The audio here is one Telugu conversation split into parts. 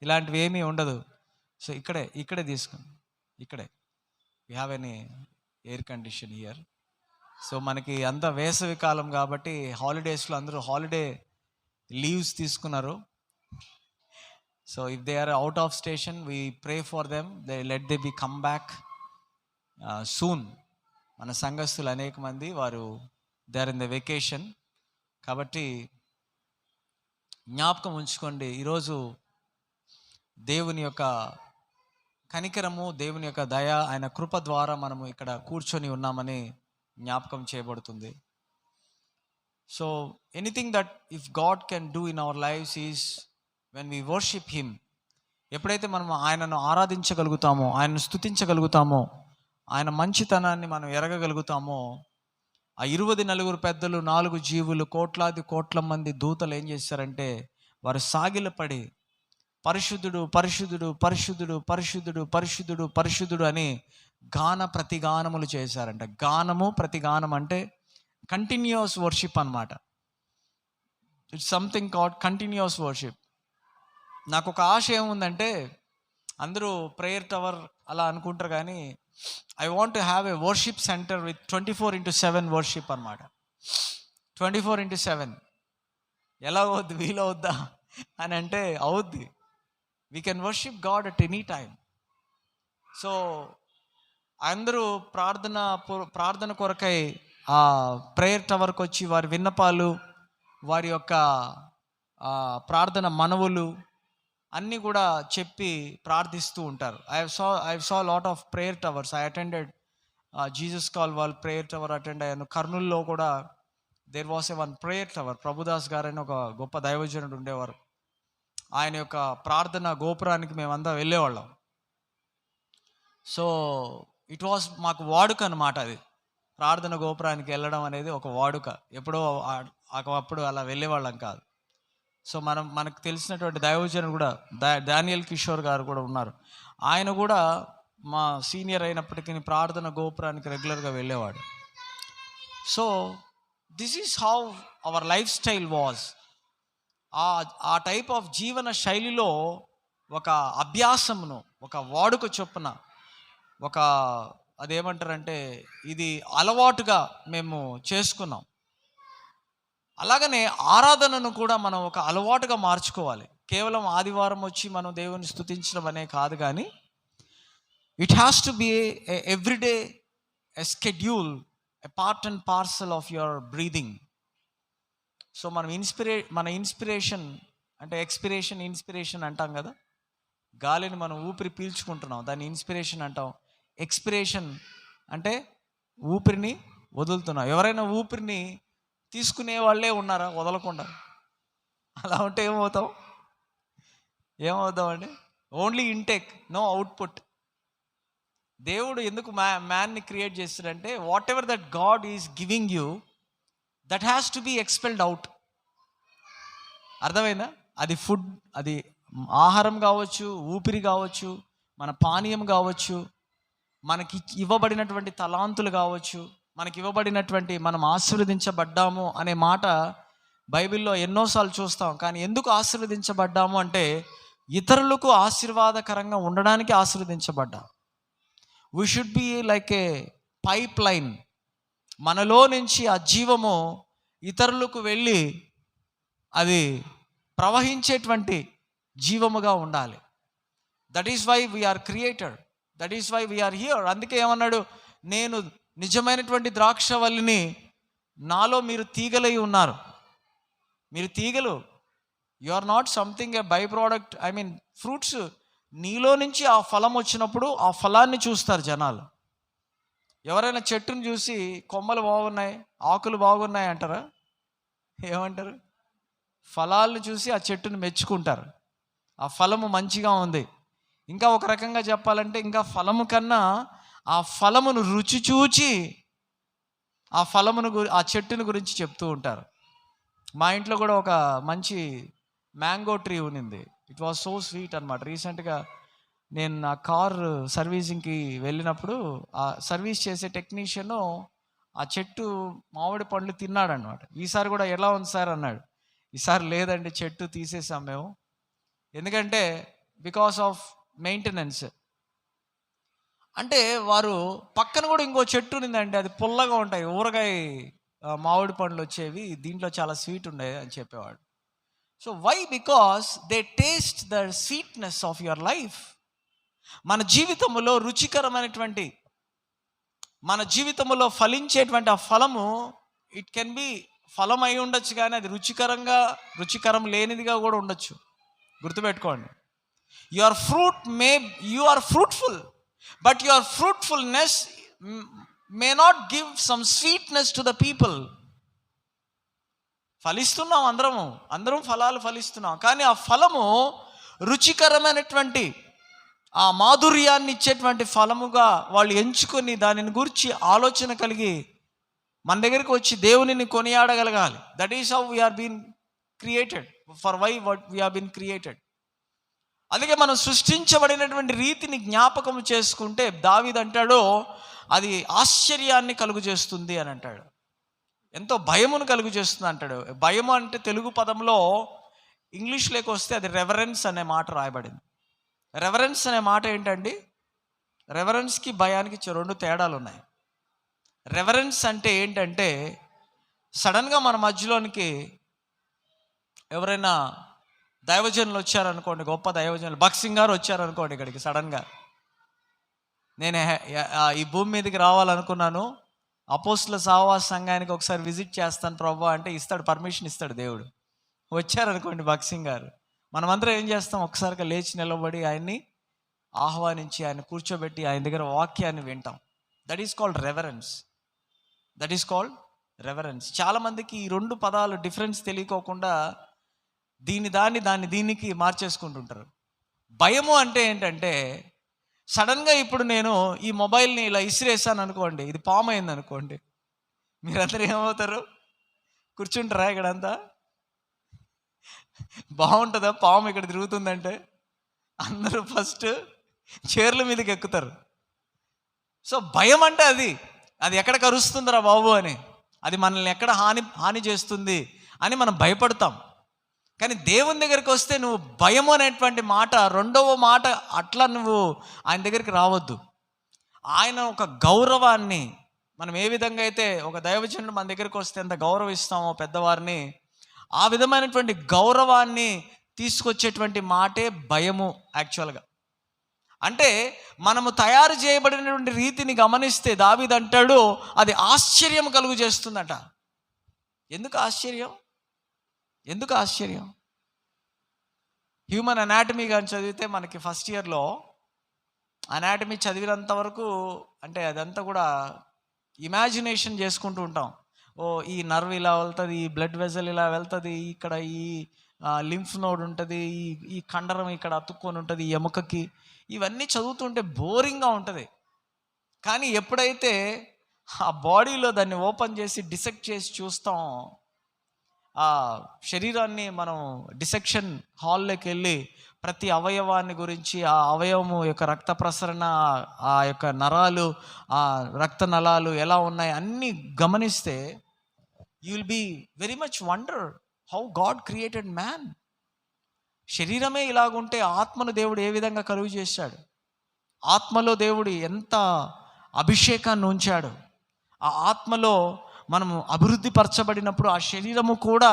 ఇలాంటివి ఏమీ ఉండదు. సో ఇక్కడే తీసుకుని ఇక్కడే we have any air condition here. So మనకి అంత వేసవి కాలం కాబట్టి హాలిడేస్లో అందరూ హాలిడే లీవ్స్ తీసుకున్నారు. So if they are out of station we pray for them, let they be come back soon. మన సంఘస్థులు అనేక మంది వారు they are in the vacation. కాబట్టి జ్ఞాపకం ఉంచుకోండి, ఈరోజు దేవుని యొక్క కనికరము, దేవుని యొక్క దయ, ఆయన కృప ద్వారా మనము ఇక్కడ కూర్చొని ఉన్నామని జ్ఞాపకం చేయబడుతుంది. So anything that if God can do in our lives is when we worship him. ఎప్పుడైతే మనం ఆయనను ఆరాధించగలుగుతామో, ఆయనను స్తుతించగలుగుతామో, ఆయన మంచితనాన్ని మనం ఎరగగలుగుతామో, ఆ 24 పెద్దలు, 4 జీవులు, కోట్లాది కోట్ల మంది దూతలు ఏం చేశారంటే వారు సాగిలపడి పరిశుద్ధుడు పరిశుద్ధుడు పరిశుద్ధుడు పరిశుద్ధుడు పరిశుద్ధుడు పరిశుద్ధుడు అని గాన ప్రతిగానములు చేశారంట. గానము ప్రతిగానం అంటే కంటిన్యూస్ వర్షిప్ అన్నమాట. It's something called continuous worship. నాకు ఒక ఆశ ఏముందంటే, అందరూ ప్రేయర్ టవర్ అలా అనుకుంటారు, కానీ I want to have a worship centre with 24/7 worship అన్నమాట. 24/7 ఎలా అవుద్ది, వీలవుద్దా అని అంటే అవుద్ది. We can worship God at any time. So అందరూ ప్రార్థన కొరకై ఆ ప్రేయర్ టవర్కి వచ్చి వారి విన్నపాలు, వారి యొక్క ప్రార్థన మనవులు అన్నీ కూడా చెప్పి ప్రార్థిస్తూ ఉంటారు. I saw lot of prayer towers. I attended Jesus call వాళ్ళ ప్రేయర్ టవర్ అటెండ్ అయ్యాను. కర్నూలులో కూడా there was a one prayer tower. Prabhudas garu అని ఒక గొప్ప దైవజనుడు ఉండేవారు. ఆయన యొక్క ప్రార్థన గోపురానికి మేమంతా వెళ్ళేవాళ్ళం. సో ఇట్ వాస్ మాకు వాడుక అన్నమాట. అది ప్రార్థన గోపురానికి వెళ్ళడం అనేది ఒక వాడుక. ఎప్పుడో అప్పుడు అలా వెళ్ళేవాళ్ళం కాదు. సో మనకు తెలిసినటువంటి దైవజనుడు కూడా డానియల్ కిషోర్ గారు కూడా ఉన్నారు. ఆయన కూడా మా సీనియర్ అయినప్పటికీ ప్రార్థన గోపురానికి రెగ్యులర్గా వెళ్ళేవాడు. So this is how our life style was. ఆ టైప్ ఆఫ్ జీవన శైలిలో ఒక అభ్యాసమును, ఒక వాడుక చొప్పున, ఒక అదేమంటారంటే ఇది అలవాటుగా మేము చేసుకున్నాం. అలాగనే ఆరాధనను కూడా మనం ఒక అలవాటుగా మార్చుకోవాలి. కేవలం ఆదివారం వచ్చి మనం దేవుని స్తుతించడం అనే కాదు, కానీ it has to B everyday a schedule, a part and parcel of your breathing. So మన ఇన్స్పిరేషన్ అంటే ఇన్స్పిరేషన్ అంటాం కదా. గాలిని మనం ఊపిరి పీల్చుకుంటున్నాం, దాన్ని ఇన్స్పిరేషన్ అంటాం. ఎక్స్పిరేషన్ అంటే ఊపిరిని వదులుతున్నాం. ఎవరైనా ఊపిరిని తీసుకునే వాళ్ళే ఉన్నారా వదలకుండా? అలా ఉంటే ఏమవుతామండి? Only intake, no output. దేవుడు ఎందుకు మ్యాన్ని క్రియేట్ చేస్తాడంటే whatever that God is giving you, that has to be expelled out. అర్థమైందా? అది ఫుడ్, అది ఆహారం కావచ్చు, ఊపిరి కావచ్చు, మన పానీయం కావచ్చు, మనకి ఇవ్వబడినటువంటి తలాంతులు కావచ్చు, మనకి ఇవ్వబడినటువంటి మనం ఆశీర్వదించబడ్డాము అనే మాట బైబిల్లో ఎన్నోసార్లు చూస్తాం. కానీ ఎందుకు ఆశీర్వదించబడ్డాము అంటే ఇతరులకు ఆశీర్వాదకరంగా ఉండడానికి ఆశీర్వదించబడ్డాం. We should be like a pipeline. మనలో నుంచి ఆ జీవము ఇతరులకు వెళ్ళి అది ప్రవహించేటువంటి జీవముగా ఉండాలి. That is why we are created, that is why we are here. అందుకే ఏమన్నాడు, నేను నిజమైనటువంటి ద్రాక్షవల్లిని, నాలో మీరు తీగలై ఉన్నారు. మీరు తీగలు. You are not something a byproduct, I mean fruits. నీలో నుంచి ఆ ఫలం వచ్చినప్పుడు ఆ ఫలాన్ని చూస్తారు జనాలు. ఎవరైనా చెట్టును చూసి కొమ్మలు బాగున్నాయి, ఆకులు బాగున్నాయి అంటారా? ఏమంటారు? ఫలాలను చూసి ఆ చెట్టును మెచ్చుకుంటారు. ఆ ఫలము మంచిగా ఉంది. ఇంకా ఒక రకంగా చెప్పాలంటే, ఇంకా ఫలము కన్నా ఆ ఫలమును రుచి చూచి ఆ చెట్టును గురించి చెప్తూ ఉంటారు. మా ఇంట్లో కూడా ఒక మంచి మ్యాంగో ట్రీ ఉన్నింది. ఇట్ వాజ్ సో స్వీట్ అనమాట. రీసెంట్గా నేను నా కార్ సర్వీసింగ్కి వెళ్ళినప్పుడు ఆ సర్వీస్ చేసే టెక్నీషియన్ ఆ చెట్టు మామిడి పండ్లు తిన్నాడు అనమాట. ఈసారి కూడా ఎలా ఉంది సార్ అన్నాడు. ఈసారి లేదండి, చెట్టు తీసేసాం మేము. ఎందుకంటే బికాస్ ఆఫ్ మెయింటెనెన్స్. అంటే వారు పక్కన కూడా ఇంకో చెట్టు ఉందండి, అది పుల్లగా ఉంటాయి, ఊరగాయ మామిడి పండ్లు వచ్చేవి, దీంట్లో చాలా స్వీట్ ఉండేవి అని చెప్పేవాడు. So why? Because they taste the sweetness of your life. మన జీవితంలో రుచికరమైనటువంటి, మన జీవితంలో ఫలించేటువంటి ఆ ఫలము, ఇట్ కెన్ బి ఫలం అయి ఉండొచ్చు, కానీ అది రుచికరం లేనిదిగా కూడా ఉండొచ్చు. గుర్తుపెట్టుకోండి. Your you are fruitful, but your fruitfulness may not give some sweetness to the people. ఫలిస్తున్నాం, అందరం ఫలాలు ఫలిస్తున్నాం, కానీ ఆ ఫలము రుచికరమైనటువంటి ఆ మాధుర్యాన్ని ఇచ్చేటువంటి ఫలముగా వాళ్ళు ఎంచుకొని దానిని గురించి ఆలోచన కలిగి మన దగ్గరికి వచ్చి దేవునిని కొనియాడగలగాలి. That is how we are been created, for why what we are been created. అందుకే మనం సృష్టించబడినటువంటి రీతిని జ్ఞాపకం చేసుకుంటే దావీదు అంటాడు, అది ఆశ్చర్యాన్ని కలుగు చేస్తుంది అని అంటాడు, ఎంతో భయమును కలుగు చేస్తుంది అంటాడు. భయము అంటే తెలుగు పదంలో ఇంగ్లీష్లోకి వస్తే అది రెవరెన్స్ అనే మాట రాయబడింది. రెవరెన్స్ అనే మాట ఏంటండి? రెవరెన్స్కి భయానికి రెండు తేడాలు ఉన్నాయి. రెవరెన్స్ అంటే ఏంటంటే, సడన్గా మన మధ్యలోనికి ఎవరైనా దైవజనులు వచ్చారనుకోండి, గొప్ప దైవజనులు, భక్సింగ్ గారు వచ్చారనుకోండి ఇక్కడికి సడన్గా, నేను ఈ భూమి మీదకి రావాలనుకున్నాను, అపోస్తుల సహవాస సంఘానికి ఒకసారి విజిట్ చేస్తాను ప్రభు అంటే ఇస్తాడు, పర్మిషన్ ఇస్తాడు దేవుడు. వచ్చారనుకోండి భక్సింగ్ గారు, మనమందరం ఏం చేస్తాం? ఒకసారిగా లేచి నిలబడి ఆయన్ని ఆహ్వానించి ఆయన కూర్చోబెట్టి ఆయన దగ్గర వాక్యాన్ని వింటాం. That is called reverence. చాలామందికి ఈ రెండు పదాలు డిఫరెన్స్ తెలియకోకుండా దీనికి మార్చేసుకుంటుంటారు. భయము అంటే ఏంటంటే, సడన్గా ఇప్పుడు నేను ఈ మొబైల్ని ఇలా ఇసిరేసాను అనుకోండి, ఇది పాము అయింది అనుకోండి, మీరందరూ ఏమవుతారు? కూర్చుంటారా? ఇక్కడంతా బాగుంటుందా? పాము ఇక్కడ తిరుగుతుందంటే అందరూ ఫస్ట్ చైర్ల మీదకి ఎక్కుతారు. సో భయం అంటే అది ఎక్కడ కరుస్తుందిరా బాబు అని, అది మనల్ని ఎక్కడ హాని చేస్తుంది అని మనం భయపడతాం. కానీ దేవుని దగ్గరికి వస్తే నువ్వు భయం అనేటువంటి మాట, రెండవ మాట, అట్లా నువ్వు ఆయన దగ్గరికి రావద్దు. ఆయన ఒక గౌరవాన్ని, మనం ఏ విధంగా అయితే ఒక దైవజనుడు మన దగ్గరికి వస్తే ఎంత గౌరవిస్తామో పెద్దవారిని, ఆ విధమైనటువంటి గౌరవాన్ని తీసుకొచ్చేటువంటి మాటే భయము. యాక్చువల్గా అంటే మనము తయారు చేయబడినటువంటి రీతిని గమనిస్తే దావీదు అంటాడు, అది ఆశ్చర్యం కలుగు చేస్తుందట. ఎందుకు ఆశ్చర్యం? హ్యూమన్ అనాటమీ కానీ చదివితే మనకి ఫస్ట్ ఇయర్లో అనాటమీ చదివినంత వరకు, అంటే అదంతా కూడా ఇమాజినేషన్ చేసుకుంటూ ఉంటాం. ఈ నర్వ్ ఇలా వెళ్తుంది, ఈ బ్లడ్ వెజల్ ఇలా వెళ్తుంది, ఇక్కడ ఈ లింఫ్ నోడ్ ఉంటుంది, ఈ కండరం ఇక్కడ అతుక్కొని ఉంటుంది ఈ ఎముకకి, ఇవన్నీ చదువుతుంటే బోరింగ్గా ఉంటుంది. కానీ ఎప్పుడైతే ఆ బాడీలో దాన్ని ఓపెన్ చేసి డిసెక్ట్ చేసి చూస్తాం, ఆ శరీరాన్ని మనం డిసెక్షన్ హాల్లోకి వెళ్ళి ప్రతి అవయవాన్ని గురించి, ఆ అవయవము యొక్క రక్త ప్రసరణ, ఆ యొక్క నరాలు, ఆ రక్త నలాలు ఎలా ఉన్నాయి అన్నీ గమనిస్తే, you will be very much wonder how God created man. శరీరమే ఇలాగుంటే ఆత్మను దేవుడు ఏ విధంగా కలుగు చేశాడు, ఆత్మలో దేవుడు ఎంత అభిషేకాన్ని ఉంచాడు, ఆ ఆత్మలో మనము అభివృద్ధి పరచబడినప్పుడు ఆ శరీరము కూడా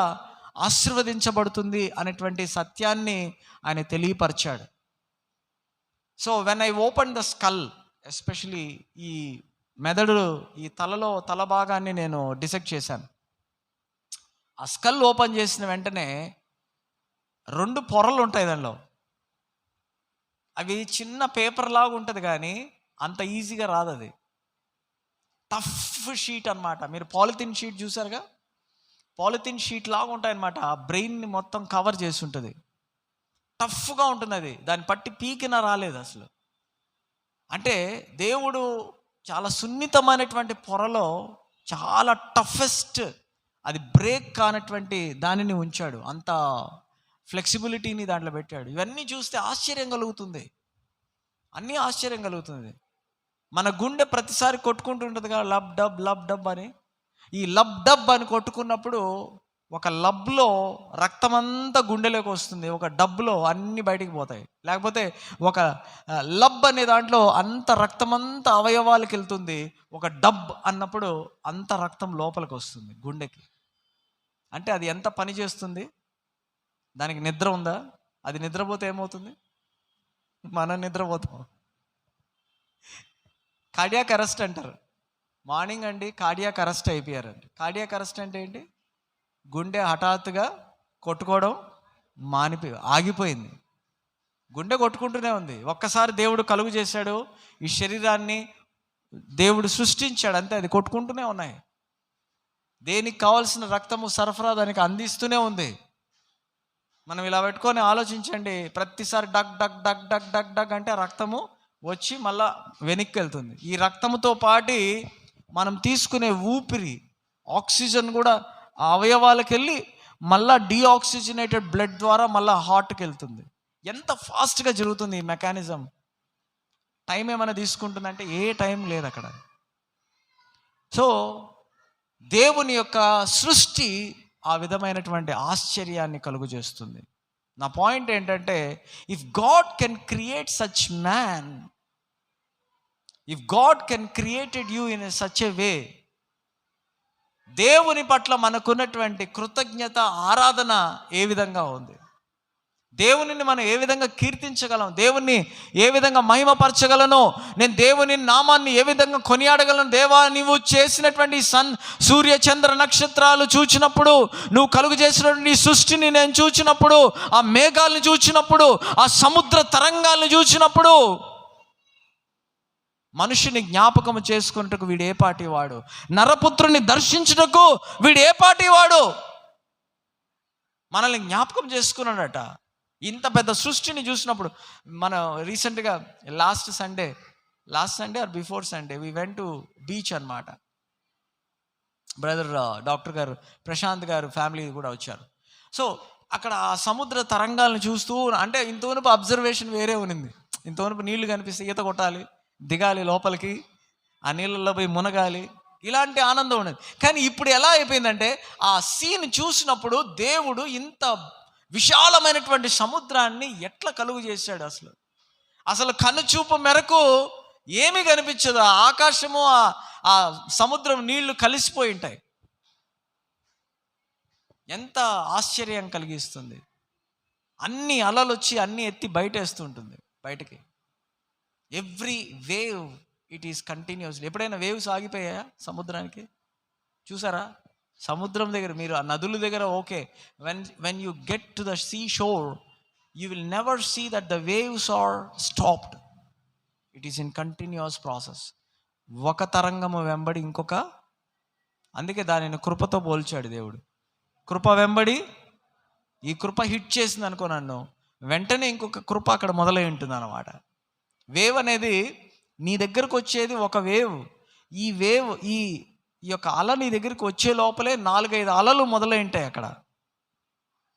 ఆశీర్వదించబడుతుంది అనేటువంటి సత్యాన్ని ఆయన తెలియపరిచాడు. So when I open the skull, especially ఈ మెదడు, ఈ తల భాగాన్ని నేను డిసెక్ట్ చేశాను. ఆ స్కల్ ఓపెన్ చేసిన వెంటనే 2 పొరలు ఉంటాయి దానిలో. అవి చిన్న పేపర్ లాగా ఉంటుంది, కానీ అంత ఈజీగా రాదు. అది టఫ్ షీట్ అన్నమాట. మీరు పాలిథిన్ షీట్ చూసారుగా, పాలిథిన్ షీట్ లాగా ఉంటాయన్నమాట. ఆ బ్రెయిన్ని మొత్తం కవర్ చేసి ఉంటుంది, టఫ్గా ఉంటుంది అది. దాన్ని పట్టి పీకిన రాలేదు అసలు. అంటే దేవుడు చాలా సున్నితమైనటువంటి పొరలో చాలా టఫెస్ట్, అది బ్రేక్ కానటువంటి దానిని ఉంచాడు, అంత ఫ్లెక్సిబిలిటీని దాంట్లో పెట్టాడు. ఇవన్నీ చూస్తే ఆశ్చర్యం కలుగుతుంది, అన్నీ ఆశ్చర్యం కలుగుతుంది. మన గుండె ప్రతిసారి కొట్టుకుంటుంటుంది కదా, లబ్ డబ్ అని. ఈ లబ్ డబ్ అని కొట్టుకున్నప్పుడు ఒక లబ్లో రక్తమంతా గుండెలోకి వస్తుంది, ఒక డబ్లో అన్నీ బయటికి పోతాయి. లేకపోతే ఒక లబ్ అనే దాంట్లో అంత రక్తమంతా అవయవాలకు వెళ్తుంది, ఒక డబ్ అన్నప్పుడు అంత రక్తం లోపలికి వస్తుంది గుండెకి. అంటే అది ఎంత పని చేస్తుంది? దానికి నిద్ర ఉందా? అది నిద్రపోతే ఏమవుతుంది? మనం నిద్రపోతాం. కార్డియాక్ అరెస్ట్ అంటారు. మార్నింగ్ అండి కార్డియాక్ అరెస్ట్ అయిపోయారండి. కార్డియాక్ అరెస్ట్ అంటే ఏంటి? గుండె హఠాత్తుగా కొట్టుకోవడం ఆగిపోయింది. గుండె కొట్టుకుంటూనే ఉంది. ఒక్కసారి దేవుడు కలుగు చేశాడు, ఈ శరీరాన్ని దేవుడు సృష్టించాడు, అంతే, అది కొట్టుకుంటూనే ఉన్నాయి. దేనికి కావాల్సిన రక్తము సరఫరా దానికి అందిస్తూనే ఉంది. మనం ఇలా పెట్టుకొని ఆలోచించండి, ప్రతిసారి డగ్ డగ్ డగ్ డగ్ డగ్ డగ్ అంటే రక్తము వచ్చి మళ్ళా వెనక్కి వెళ్తుంది. ఈ రక్తముతో పాటి మనం తీసుకునే ఊపిరి, ఆక్సిజన్ కూడా ఆ అవయవాలకు వెళ్ళి మళ్ళా డీఆక్సిజనేటెడ్ బ్లడ్ ద్వారా మళ్ళీ హార్ట్కి వెళ్తుంది. ఎంత ఫాస్ట్గా జరుగుతుంది ఈ మెకానిజం. టైం ఏమైనా తీసుకుంటుందంటే ఏ టైం లేదు అక్కడ. సో దేవుని యొక్క సృష్టి ఆ విధమైనటువంటి ఆశ్చర్యాన్ని కలుగు చేస్తుంది. నా పాయింట్ ఏంటంటే, if God can create such man, if God can created you in such a way, దేవుని పట్ల మనకున్నటువంటి కృతజ్ఞత, ఆరాధన ఏ విధంగా ఉంది? దేవునిని మనం ఏ విధంగా కీర్తించగలం? దేవుణ్ణి ఏ విధంగా మహిమపరచగలను? నేను దేవుని నామాన్ని ఏ విధంగా కొనియాడగలను? దేవా, నీవు చేసినటువంటి సూర్య చంద్ర నక్షత్రాలు చూచినప్పుడు, నువ్వు కలుగు చేసినటువంటి సృష్టిని నేను చూచినప్పుడు, ఆ మేఘాలను చూచినప్పుడు, ఆ సముద్ర తరంగాలను చూచినప్పుడు, మనుషుని జ్ఞాపకము చేసుకున్నట్టుకు వీడు ఏ పాటి వాడు, నరపుత్రుని దర్శించుటకు వీడు ఏ పాటి వాడు. మనల్ని జ్ఞాపకం చేసుకున్నాడట. ఇంత పెద్ద సృష్టిని చూసినప్పుడు, మనం రీసెంట్గా last Sunday or before Sunday we went to beach అన్నమాట. బ్రదర్ డాక్టర్ గారు, ప్రశాంత్ గారు ఫ్యామిలీ కూడా వచ్చారు. సో అక్కడ ఆ సముద్ర తరంగాలను చూస్తూ, అంటే ఇంతవరకు అబ్జర్వేషన్ వేరే ఉన్నింది. ఇంతవరకు నీళ్లు కనిపిస్తే ఈత కొట్టాలి, దిగాలి లోపలికి, ఆ నీళ్ళల్లో పోయి మునగాలి, ఇలాంటి ఆనందం ఉండేది. కానీ ఇప్పుడు ఎలా అయిపోయిందంటే, ఆ సీన్ చూసినప్పుడు దేవుడు ఇంత విశాలమైనటువంటి సముద్రాన్ని ఎట్లా కలుగు చేశాడు? అసలు కనుచూపు మేరకు ఏమీ కనిపించదు. ఆకాశము ఆ సముద్రం నీళ్లు కలిసిపోయి ఉంటాయి. ఎంత ఆశ్చర్యం కలిగిస్తుంది. అన్ని అలలు వచ్చి అన్ని ఎత్తి బయటేస్తుంటుంది బయటకి. Every wave it is continuously. ఎప్పుడైనా వేవ్స్ ఆగిపోయాయా సముద్రానికి? చూసారా? సముద్రం దగ్గర, మీరు ఆ నదుల దగ్గర okay, when you get to the sea shore you will never see that the waves are stopped. It is in continuous process. ఒక తరంగము వెంబడి ఇంకొక, అందుకే దానిని కృపతో పోల్చాడు దేవుడు. కృప వెంబడి ఈ కృప హిట్ చేసింది అనుకో నన్ను, వెంటనే ఇంకొక కృప అక్కడ మొదలై ఉంటుంది అన్నమాట. వేవ్ అనేది నీ దగ్గరకు వచ్చేది ఒక వేవ్. ఈ వేవ్, ఈ యొక్క అల నీ దగ్గరికి వచ్చే లోపలే 4-5 అలలు మొదలై ఉంటాయి అక్కడ.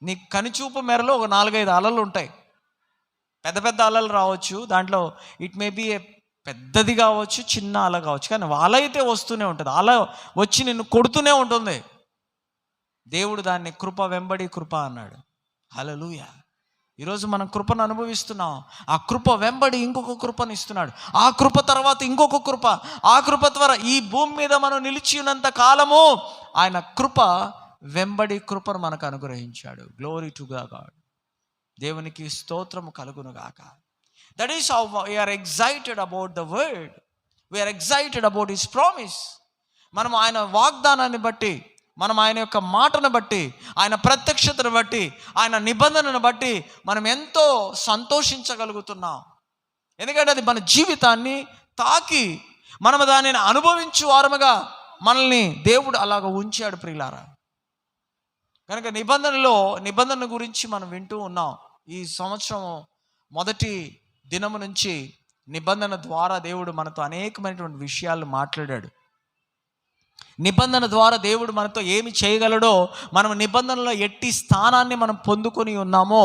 నీ కనుచూపు మేరలో ఒక 4-5 అలలు ఉంటాయి. పెద్ద పెద్ద అలలు రావచ్చు, దాంట్లో ఇట్ మే బి పెద్దది కావచ్చు, చిన్న అల కావచ్చు, కానీ అల అయితే వస్తూనే ఉంటుంది. అల వచ్చి నిన్ను కొడుతూనే ఉంటుంది. దేవుడు దాన్ని కృప వెంబడి కృప అన్నాడు. హల్లెలూయా. ఈరోజు మనం కృపను అనుభవిస్తున్నాం. ఆ కృప వెంబడి ఇంకొక కృపను ఇస్తున్నాడు. ఆ కృప తర్వాత ఇంకొక కృప. ఆ కృప ద్వారా ఈ భూమి మీద మనం నిలిచి ఉన్నంత కాలము ఆయన కృప వెంబడి కృపను మనకు అనుగ్రహించాడు. Glory to God. దేవునికి స్తోత్రము కలుగును గాక. That is how we are excited about the word. We are excited about his promise. మనం ఆయన వాగ్దానాన్ని బట్టి, మనం ఆయన యొక్క మాటను బట్టి, ఆయన ప్రత్యక్షతను బట్టి, ఆయన నిబంధనను బట్టి మనం ఎంతో సంతోషించగలుగుతున్నాం. ఎందుకంటే అది మన జీవితాన్ని తాకి మనం దానిని అనుభవించు వారముగా మనల్ని దేవుడు అలాగ ఉంచాడు ప్రియులారా. కనుక నిబంధన గురించి మనం వింటూ ఉన్నాం. ఈ సంవత్సరం మొదటి దినము నుంచి నిబంధన ద్వారా దేవుడు మనతో అనేకమైనటువంటి విషయాలు మాట్లాడాడు. నిబంధన ద్వారా దేవుడు మనతో ఏమి చేయగలడో, మనం నిబంధనలో ఎట్టి స్థానాన్ని మనం పొందుకొని ఉన్నామో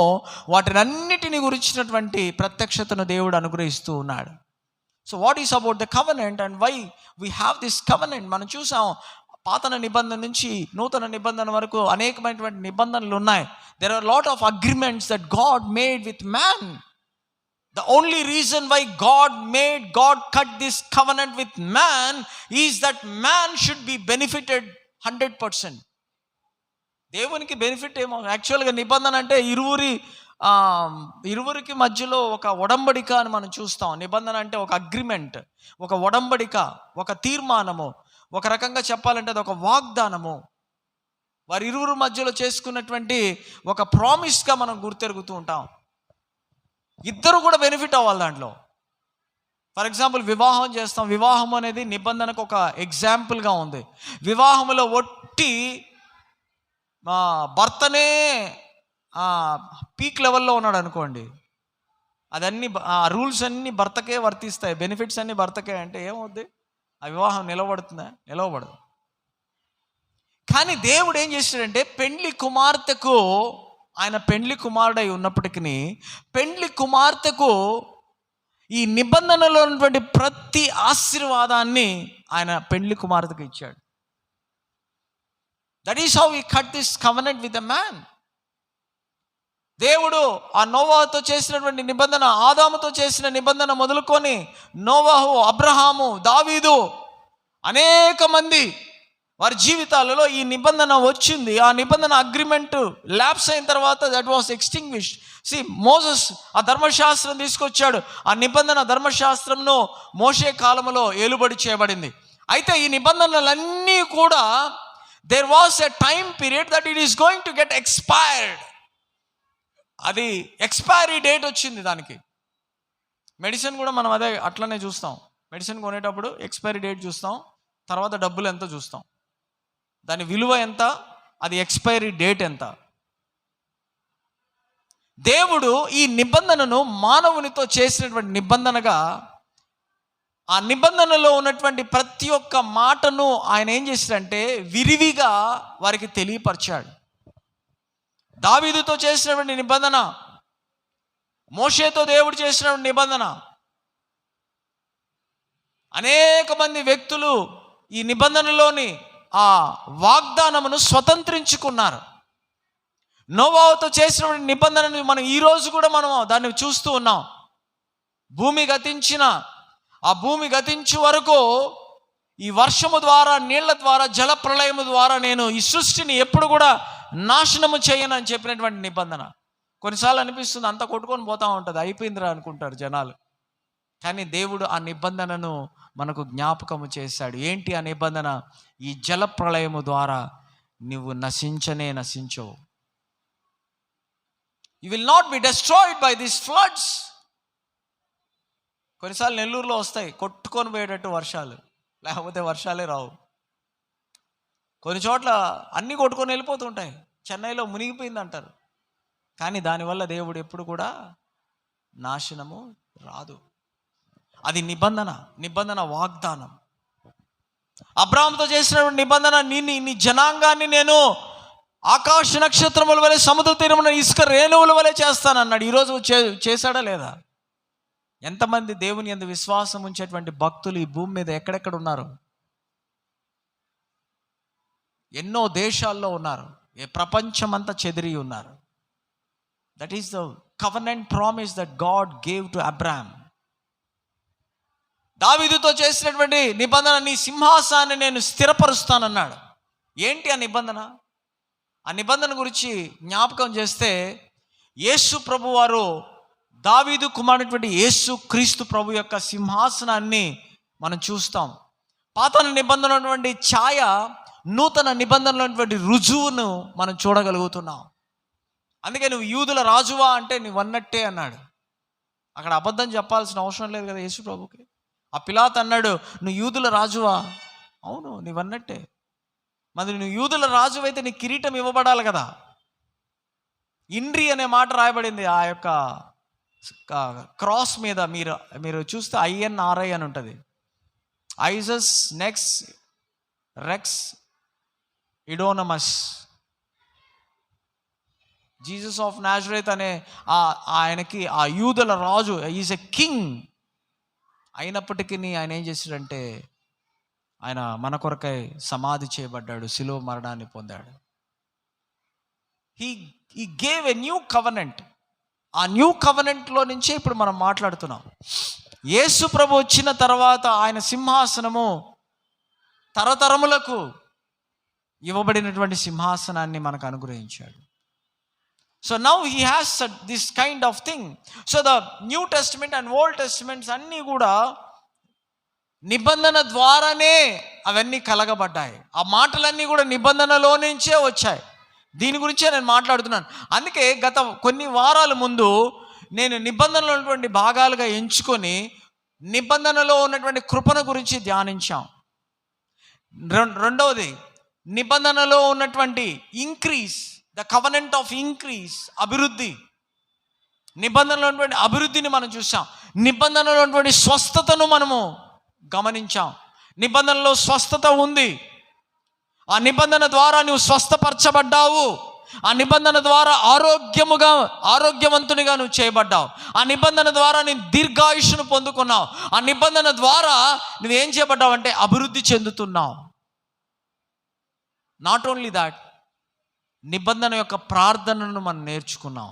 వాటినన్నిటిని గురించినటువంటి ప్రత్యక్షతను దేవుడు అనుగ్రహిస్తూ ఉన్నాడు. So what is about the covenant and why we have this covenant? మనం చూసాం పాత నిబంధన నుంచి నూతన నిబంధన వరకు అనేకమైనటువంటి నిబంధనలు ఉన్నాయి. There are lot of agreements that God made with man. The only reason why God cut this covenant with man is that man should be benefited 100%. దేవునికి బెనిఫిట్ ఏమో. యాక్చువల్గా నిబంధన అంటే ఇరువురికి మధ్యలో ఒక ఒడంబడిక అని మనం చూస్తాం. నిబంధన అంటే ఒక అగ్రిమెంట్, ఒక ఒడంబడిక, ఒక తీర్మానము, ఒక రకంగా చెప్పాలంటే అది ఒక వాగ్దానము. వారి ఇరువురు మధ్యలో చేసుకున్నటువంటి ఒక ప్రామిస్గా మనం గుర్తెరుగుతూ ఉంటాం. ఇద్దరు కూడా బెనిఫిట్ అవ్వాలి దాంట్లో. ఫర్ ఎగ్జాంపుల్ వివాహం చేస్తాం. వివాహం అనేది నిబంధనకు ఒక ఎగ్జాంపుల్గా ఉంది. వివాహంలో ఒట్టి భర్తనే పీక్ లెవెల్లో ఉన్నాడు అనుకోండి, అదన్నీ ఆ రూల్స్ అన్నీ భర్తకే వర్తిస్తాయి, బెనిఫిట్స్ అన్నీ భర్తకే అంటే ఏమవుద్ది? ఆ వివాహం నిలబడుతుందా? నిలవబడదు. కానీ దేవుడు ఏం చేశాడంటే పెండ్లి కుమార్తెకు, ఆయన పెండ్లి కుమారుడై ఉన్నప్పటికీ పెండ్లి కుమార్తెకు ఈ నిబంధనలో ఉన్నటువంటి ప్రతి ఆశీర్వాదాన్ని ఆయన పెండ్లి కుమార్తెకు ఇచ్చాడు. That is how he cut this covenant with a man. దేవుడు ఆ నోవాహుతో చేసినటువంటి నిబంధన, ఆదాముతో చేసిన నిబంధన మొదలుకొని నోవాహు, అబ్రహాము, దావీదు, అనేక మంది వారి జీవితాలలో ఈ నిబంధన వచ్చింది. ఆ నిబంధన అగ్రిమెంట్ ల్యాప్స్ అయిన తర్వాత దట్ వాస్ ఎక్స్టింగ్విష్డ్. మోసెస్ ఆ ధర్మశాస్త్రం తీసుకొచ్చాడు. ఆ నిబంధన ధర్మశాస్త్రంను మోషే కాలంలో ఏలుబడి చేయబడింది. అయితే ఈ నిబంధనలన్నీ కూడా there was a time period that it is going to get expired. అది ఎక్స్పైరీ డేట్ వచ్చింది దానికి. మెడిసిన్ కూడా మనం అట్లనే చూస్తాం. మెడిసిన్ కొనేటప్పుడు ఎక్స్పైరీ డేట్ చూస్తాం, తర్వాత డబ్బులు ఎంత చూస్తాం, దాని విలువ ఎంత, అది ఎక్స్పైరీ డేట్ ఎంత. దేవుడు ఈ నిబంధనను మానవునితో చేసినటువంటి నిబంధనగా, ఆ నిబంధనలో ఉన్నటువంటి ప్రతి ఒక్క మాటను ఆయన ఏం చేశాడంటే విరివిగా వారికి తెలియపరిచాడు. దావీదుతో చేసినటువంటి నిబంధన, మోషేతో దేవుడు చేసినటువంటి నిబంధన, అనేక మంది వ్యక్తులు ఈ నిబంధనలోని ఆ వాగ్దానమును స్వతంత్రించుకున్నారు. నోవాహుతో చేసినటువంటి నిబంధనను మనం ఈరోజు కూడా మనం దాన్ని చూస్తూ ఉన్నాం. ఆ భూమి గతించే వరకు ఈ వర్షము ద్వారా, నీళ్ల ద్వారా, జల ప్రళయము ద్వారా నేను ఈ సృష్టిని ఎప్పుడు కూడా నాశనము చేయనని చెప్పినటువంటి నిబంధన. కొన్నిసార్లు అనిపిస్తుంది అంతా కొట్టుకొని పోతూ ఉంటుంది, అయిపోయిందిరా అనుకుంటారు జనాలు. కానీ దేవుడు ఆ నిబంధనను మనకు జ్ఞాపకము చేశాడు. ఏంటి ఆ నిబంధన? ఈ జల ప్రళయము ద్వారా నువ్వు నశించవు. You will not be destroyed by this floods. కొన్నిసార్లు నెల్లూరులో వస్తాయి కొట్టుకొని పోయేటట్టు వర్షాలు, లేకపోతే వర్షాలే రావు. కొన్ని చోట్ల అన్నీ కొట్టుకొని వెళ్ళిపోతుంటాయి. చెన్నైలో మునిగిపోయింది అంటారు, కానీ దానివల్ల దేవుడు ఎప్పుడు కూడా నాశనము రాదు. అది నిబంధన వాగ్దానం. అబ్రాహాముతో చేసినటువంటి నిబంధన, నీ జనాంగాన్ని నేను ఆకాశ నక్షత్రముల వలె, సముద్ర తీరమున ఇసుక రేణువుల వలె చేస్తానన్నాడు. ఈరోజు చేశాడా లేదా? ఎంతమంది దేవుని యందు విశ్వాసం ఉంచేటువంటి భక్తులు ఈ భూమి మీద ఎక్కడెక్కడ ఉన్నారు? ఎన్నో దేశాల్లో ఉన్నారు, ప్రపంచమంతా చెదిరి ఉన్నారు. That is the covenant promise that God gave to Abraham. దావీదుతో చేసినటువంటి నిబంధన, నీ సింహాసనాన్ని నేను స్థిరపరుస్తానన్నాడు. ఏంటి ఆ నిబంధన? ఆ నిబంధన గురించి జ్ఞాపకం చేస్తే, యేసు ప్రభు వారు, దావీదు కుమారుడైనటువంటి యేసు క్రీస్తు ప్రభు యొక్క సింహాసనాన్ని మనం చూస్తాం. పాత నిబంధనలో ఉన్నటువంటి ఛాయ, నూతన నిబంధనలో ఉన్నటువంటి రుజువును మనం చూడగలుగుతున్నాం. అందుకే నువ్వు యూదుల రాజువా అంటే నువ్వు అన్నట్టే అన్నాడు. అక్కడ అబద్ధం చెప్పాల్సిన అవసరం లేదు కదా యేసు ప్రభుకి. ఆ పిలాతు అన్నాడు, నువ్వు యూదుల రాజువా? అవును, నీవన్నట్టే. మరి నువ్వు యూదుల రాజు అయితే నీ కిరీటం ఇవ్వబడాలి కదా. ఇండ్రి అనే మాట రాయబడింది ఆ యొక్క క్రాస్ మీద. మీరు చూస్తే INRI అని ఉంటుంది. ఐజస్ నెక్స్ రెక్స్ ఇడోనమస్. జీసస్ ఆఫ్ నాజరేత్ అనే ఆయనకి ఆ యూదుల రాజు, ఈజ్ ఎ కింగ్ అయినప్పటికీ ఆయన ఏం చేశాడంటే ఆయన మన కొరకై సమాధి చేయబడ్డాడు, శిలువ మరణాన్ని పొందాడు. He gave a new covenant. ఆ న్యూ కవనెంట్లో నుంచే ఇప్పుడు మనం మాట్లాడుతున్నాం. యేసు ప్రభు వచ్చిన తర్వాత ఆయన సింహాసనము తరతరములకు ఇవ్వబడినటువంటి సింహాసనాన్ని మనకు అనుగ్రహించాడు. So now he has this kind of thing. So the new testament and old testaments అన్నీ కూడా నిబంధన ద్వారానే అవన్నీ కలగబడ్డాయి. ఆ మాటలన్నీ కూడా నిబంధనలో నుంచే వచ్చాయి. దీని గురించే నేను మాట్లాడుతున్నాను. అందుకే గత కొన్ని వారాల ముందు నేను నిబంధనలో ఉన్నటువంటి భాగాలుగా ఎంచుకొని నిబంధనలో ఉన్నటువంటి కృపణ గురించి ధ్యానించాం. రెండవది నిబంధనలో ఉన్నటువంటి increase, the covenant of increase, అభివృద్ధి. నిబంధనలో ఉన్నటువంటి అభివృద్ధిని మనం చూసాం. నిబంధనలో ఉన్నటువంటి స్వస్థతను మనము గమనించాం. నిబంధనలో స్వస్థత ఉంది. ఆ నిబంధన ద్వారా నువ్వు స్వస్థపరచబడ్డావు. ఆ నిబంధన ద్వారా ఆరోగ్యవంతునిగా నువ్వు చేయబడ్డావు. ఆ నిబంధన ద్వారా నేను దీర్ఘాయుష్ను పొందుకున్నావు. ఆ నిబంధన ద్వారా నువ్వేం చేయబడ్డావు అంటే అభివృద్ధి చెందుతున్నావు. నాట్ ఓన్లీ దాట్, నిబంధన యొక్క ప్రార్థనను మనం నేర్చుకున్నాం.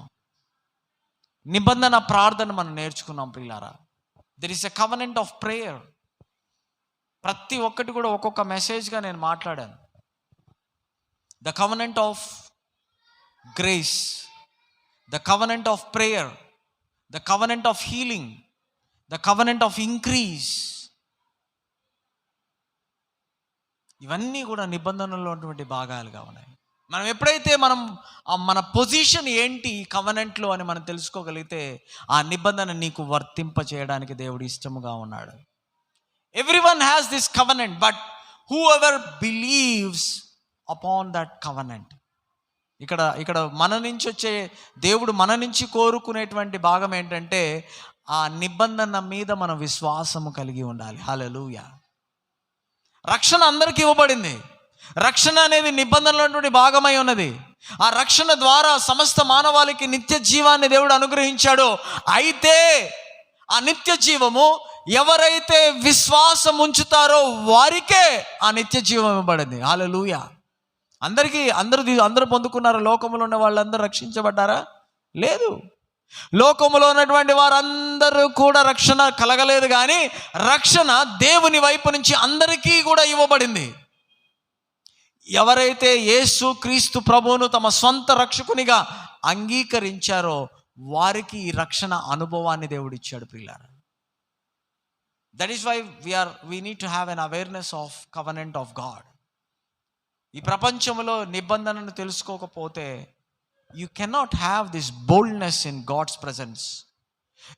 నిబంధన ప్రార్థన మనం నేర్చుకున్నాం ప్రియులారా. There is a covenant of prayer. ప్రతి ఒక్కటి కూడా ఒక్కొక్క మెసేజ్గా నేను మాట్లాడాను. The covenant of grace, the covenant of prayer, the covenant of healing, the covenant of increase. ఇవన్నీ కూడా నిబంధనలో ఉన్నటువంటి భాగాలుగా ఉన్నాయి. మనం ఎప్పుడైతే మన పొజిషన్ ఏంటి ఈ కవనెంట్లో అని మనం తెలుసుకోగలిగితే ఆ నిబంధన నీకు వర్తింప చేయడానికి దేవుడు ఇష్టముగా ఉన్నాడు. Everyone has this covenant, but who ever believes upon that covenant. ఇక్కడ మన నుంచి వచ్చే దేవుడు మన నుంచి కోరుకునేటువంటి భాగం ఏంటంటే ఆ నిబంధన మీద మనం విశ్వాసము కలిగి ఉండాలి. హల్లెలూయా. రక్షణ అందరికీ ఇవ్వబడింది. రక్షణ అనేది నిబంధనలో భాగమై ఉన్నది. ఆ రక్షణ ద్వారా సమస్త మానవాళికి నిత్య జీవాన్ని దేవుడు అనుగ్రహించాడు. అయితే ఆ నిత్య జీవము ఎవరైతే విశ్వాసం ఉంచుతారో వారికే ఆ నిత్య జీవం ఇవ్వబడింది. హల్లెలూయా. అందరూ పొందుకున్నారా? లోకములో ఉన్న వాళ్ళందరూ రక్షించబడ్డారా? లేదు. లోకములో ఉన్నటువంటి వారందరూ కూడా రక్షణ కలగలేదు. కానీ రక్షణ దేవుని వైపు నుంచి అందరికీ కూడా ఇవ్వబడింది. ఎవరైతే యేసు క్రీస్తు ప్రభువును తమ సొంత రక్షకునిగా అంగీకరించారో వారికి ఈ రక్షణ అనుభవాన్ని దేవుడు ఇచ్చాడు ప్రియులారా. That is why we need to have an awareness of covenant of God. ఈ ప్రపంచంలో నిబంధనను తెలుసుకోకపోతే you cannot have this boldness in God's presence.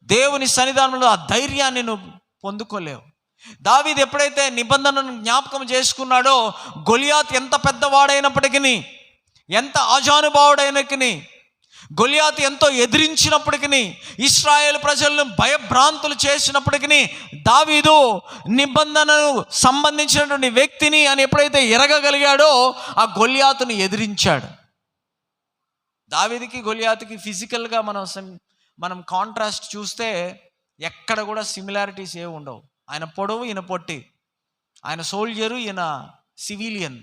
దేవుని సన్నిధానంలో ఆ ధైర్యాన్ని నువ్వు పొందుకోలేవు. దావీదు ఎప్పుడైతే నిబంధనను జ్ఞాపకం చేసుకున్నాడో, గొలియాత్ ఎంత పెద్దవాడైనప్పటికీ, ఎంత ఆజానుభావుడైనప్పటికీ, గొలియాతు ఎంతో ఎదిరించినప్పటికీ, ఇశ్రాయేలు ప్రజలను భయభ్రాంతులు చేసినప్పటికీ, దావీదు నిబంధనను సంబంధించినటువంటి వ్యక్తిని అని ఎప్పుడైతే ఎరగగలిగాడో ఆ గొలియాతుని ఎదిరించాడు. దావీదుకి గొలియాతుకి ఫిజికల్గా మనం కాంట్రాస్ట్ చూస్తే ఎక్కడ కూడా సిమిలారిటీస్ ఏమి ఉండవు. ఆయన పొడవు, ఈయన పొట్టి. ఆయన సోల్జరు, ఈయన సివిలియన్.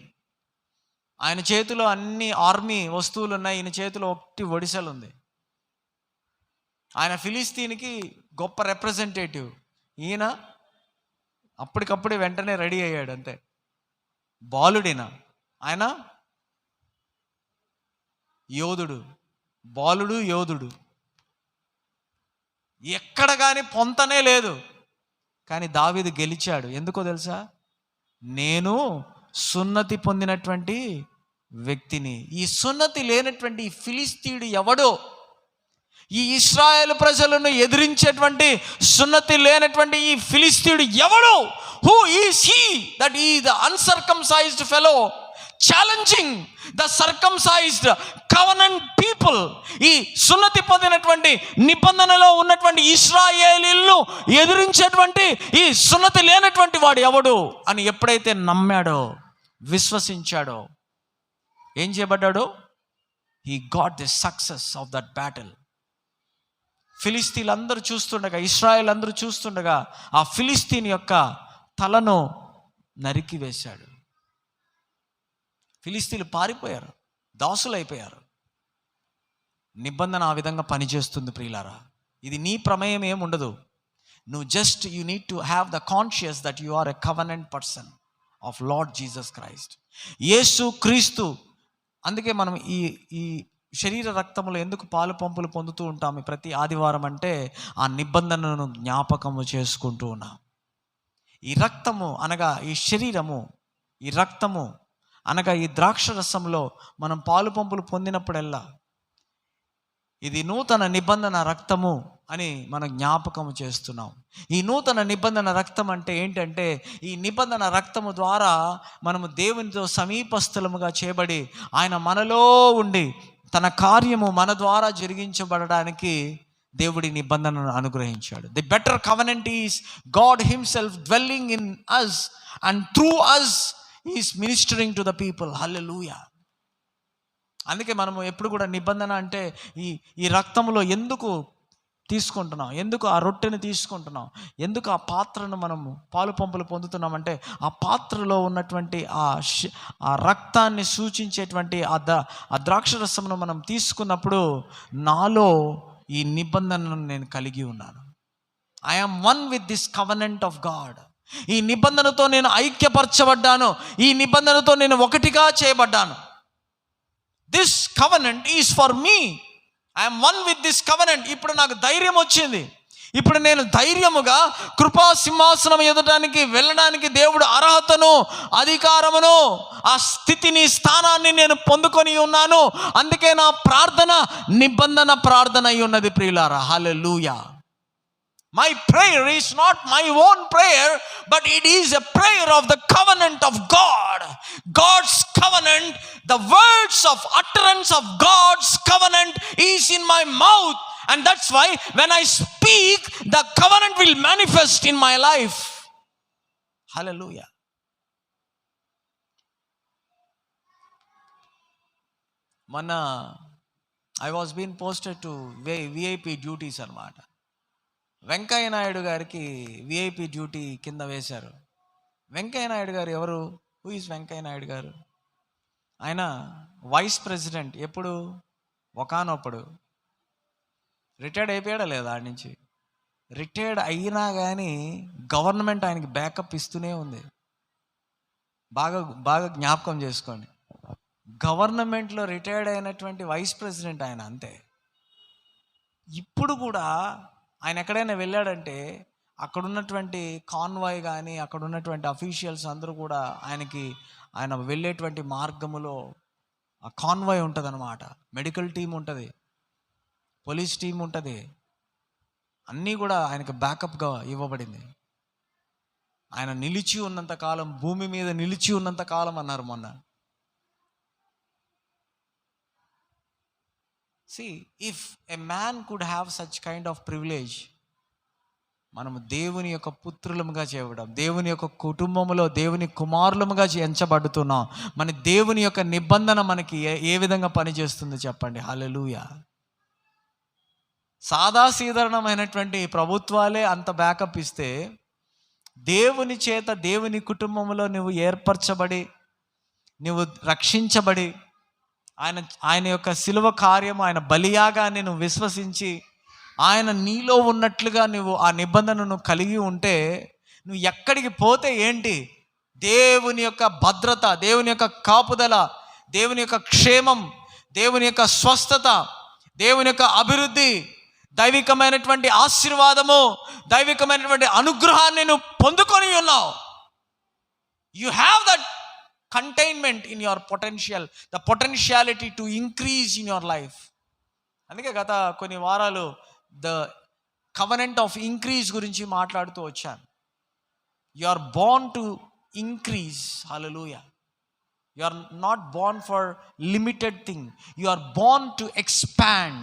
ఆయన చేతిలో అన్ని ఆర్మీ వస్తువులు ఉన్నాయి, ఈయన చేతిలో ఒకటి ఒడిసెలు ఉంది. ఆయన ఫిలిస్తీన్కి గొప్ప రిప్రజెంటేటివ్. ఈయన అప్పటికప్పుడే వెంటనే రెడీ అయ్యాడు, అంతే. బాలుడిన ఆయన యోధుడు, బాలుడు యోధుడు. ఎక్కడ కానీ పొంతనే లేదు. కానీ దావీదు గెలిచాడు. ఎందుకో తెలుసా? నేను సున్నతి పొందినటువంటి వ్యక్తిని. ఈ సున్నతి లేనటువంటి ఈ ఫిలిస్తీయుడు ఎవడో? ఈ ఇశ్రాయేలు ప్రజలను ఎదిరించేటువంటి సున్నతి లేనటువంటి ఈ ఫిలిస్తీయుడు ఎవడు? హూ ఈస్ హీ దట్ ఈ the uncircumcised fellow challenging the circumcised covenant people? ఈ సున్నతి పొందినటువంటి నిబంధనలో ఉన్నటువంటి ఇశ్రాయేలీలను ఎదిరించేటువంటి ఈ సున్నతి లేనటువంటి వాడు ఎవడు అని ఎప్పుడైతే నమ్మాడో, విశ్వసించాడో, ఏం చేయబడ్డాడో? He got the success of that battle. ఫిలిస్తీన్లు అందరూ చూస్తుండగా, ఇశ్రాయేల్ అందరూ చూస్తుండగా ఆ ఫిలిస్తీన్ యొక్క తలను నరికి వేశాడు. ఫిలిస్తీన్లు పారిపోయారు, దాసులైపోయారు. నిబంధన ఆ విధంగా పనిచేస్తుంది ప్రియులారా. ఇది నీ ప్రమేయం ఏం ఉండదు. నువ్వు just you need to have the conscious that you are a covenant person of Lord Jesus Christ. Yesu Kristu. అందుకే మనం ఈ శరీర రక్తములు ఎందుకు పాలు పంపులు పొందుతూ ఉంటాం ప్రతి ఆదివారం అంటే ఆ నిబంధనను జ్ఞాపకము చేసుకుంటూ ఉన్నాం. ఈ రక్తము అనగా ఈ శరీరము, ఈ రక్తము అనగా ఈ ద్రాక్ష రసంలో మనం పాలు పంపులు పొందినప్పుడల్లా ఇది నూతన నిబంధన రక్తము అని మనం జ్ఞాపకం చేస్తున్నాం. ఈ నూతన నిబంధన రక్తం అంటే ఏంటంటే, ఈ నిబంధన రక్తము ద్వారా మనము దేవునితో సమీపస్థలముగా చేయబడి ఆయన మనలో ఉండి తన కార్యము మన ద్వారా జరిగించబడడానికి దేవుడి నిబంధనను అనుగ్రహించాడు. The better covenant is God himself dwelling in us and through us is ministering to the people. Hallelujah. అందుకే మనము ఎప్పుడు కూడా నిబంధన అంటే ఈ రక్తంలో ఎందుకు తీసుకుంటున్నాం, ఎందుకు ఆ రొట్టెని తీసుకుంటున్నాం, ఎందుకు ఆ పాత్రను మనము పాలు పంపులు పొందుతున్నామంటే ఆ పాత్రలో ఉన్నటువంటి ఆ రక్తాన్ని సూచించేటువంటి ఆ ద్రాక్షరసమును మనం తీసుకున్నప్పుడు నాలో ఈ నిబంధనను నేను కలిగి ఉన్నాను. I am one with this covenant of God. ఈ నిబంధనతో నేను ఐక్యపరచబడ్డాను, ఈ నిబంధనతో నేను ఒకటిగా చేయబడ్డాను. This covenant is for me. I'm one with this covenant. ఇప్పుడు నాకు ధైర్యం వచ్చింది. ఇప్పుడు నేను ధైర్యముగా కృపా సింహాసనం ఎదుటానికి వెళ్ళడానికి దేవుడు అర్హతను, అధికారమును, ఆ స్థితిని, స్థానాన్ని నేను పొందుకొని ఉన్నాను. అందుకే నా ప్రార్థన నిబంధన ప్రార్థన అయి ఉన్నది ప్రియులారా. హల్లెలూయా. My prayer is not my own prayer, but it is a prayer of the covenant of God. God's covenant, the words of utterance of God's covenant is in my mouth. And that's why when I speak, the covenant will manifest in my life. Hallelujah. I was being posted to VIP duties అన్నమాట. వెంకయ్య నాయుడు గారికి విఐపి డ్యూటీ కింద వేశారు. వెంకయ్య నాయుడు గారు ఎవరు? హూ ఈజ్ వెంకయ్య నాయుడు గారు? ఆయన వైస్ ప్రెసిడెంట్. ఎప్పుడు? ఒకానప్పుడు రిటైర్డ్ అయిపోయాడా లేదా? ఆడి నుంచి రిటైర్డ్ అయినా కానీ గవర్నమెంట్ ఆయనకి బ్యాకప్ ఇస్తూనే ఉంది. బాగా జ్ఞాపకం చేసుకోండి. గవర్నమెంట్లో రిటైర్డ్ అయినటువంటి వైస్ ప్రెసిడెంట్ ఆయన, అంతే. ఇప్పుడు కూడా ఆయన ఎక్కడైనా వెళ్ళాడంటే అక్కడ ఉన్నటువంటి కాన్వాయ్ కానీ అక్కడ ఉన్నటువంటి అఫీషియల్స్ అందరూ కూడా ఆయన వెళ్ళేటువంటి మార్గములో ఆ కాన్వాయ్ ఉంటుంది అన్నమాట. మెడికల్ టీం ఉంటుంది, పోలీస్ టీం ఉంటుంది, అన్నీ కూడా ఆయనకు బ్యాకప్గా ఇవ్వబడింది. ఆయన నిలిచి ఉన్నంత కాలం, భూమి మీద నిలిచి ఉన్నంత కాలం అన్నారు మొన్న. See, if a man could have such kind of privilege, మనము దేవుని యొక్క పుత్రులముగా చేయబడ్డాం, దేవుని యొక్క కుటుంబంలో దేవుని కుమారులముగా ఎంచబడుతున్నాం. మన దేవుని యొక్క నిబంధన మనకి ఏ విధంగా పనిచేస్తుంది చెప్పండి. హల్లెలూయా. సాదాసీదరణమైనటువంటి ప్రభుత్వాలే అంత బ్యాకప్ ఇస్తే, దేవుని చేత దేవుని కుటుంబంలో నువ్వు ఏర్పరచబడి, నువ్వు రక్షించబడి, ఆయన యొక్క శిలువ కార్యం, ఆయన బలియాగాన్ని నువ్వు విశ్వసించి ఆయన నీలో ఉన్నట్లుగా నువ్వు ఆ నిబంధనను కలిగి ఉంటే, నువ్వు ఎక్కడికి పోతే ఏంటి? దేవుని యొక్క భద్రత, దేవుని యొక్క కాపుదల, దేవుని యొక్క క్షేమం, దేవుని యొక్క స్వస్థత, దేవుని యొక్క అభివృద్ధి, దైవికమైనటువంటి ఆశీర్వాదము, దైవికమైనటువంటి అనుగ్రహాన్ని నువ్వు పొందుకొని ఉన్నావు. You have that containment in your potential, the potentiality to increase in your life. అందుకే గత కొన్ని వారాలు the covenant of increase గురించి మాట్లాడుతూ వచ్చాను. You are born to increase. Hallelujah. You are not born for limited thing. You are born to expand.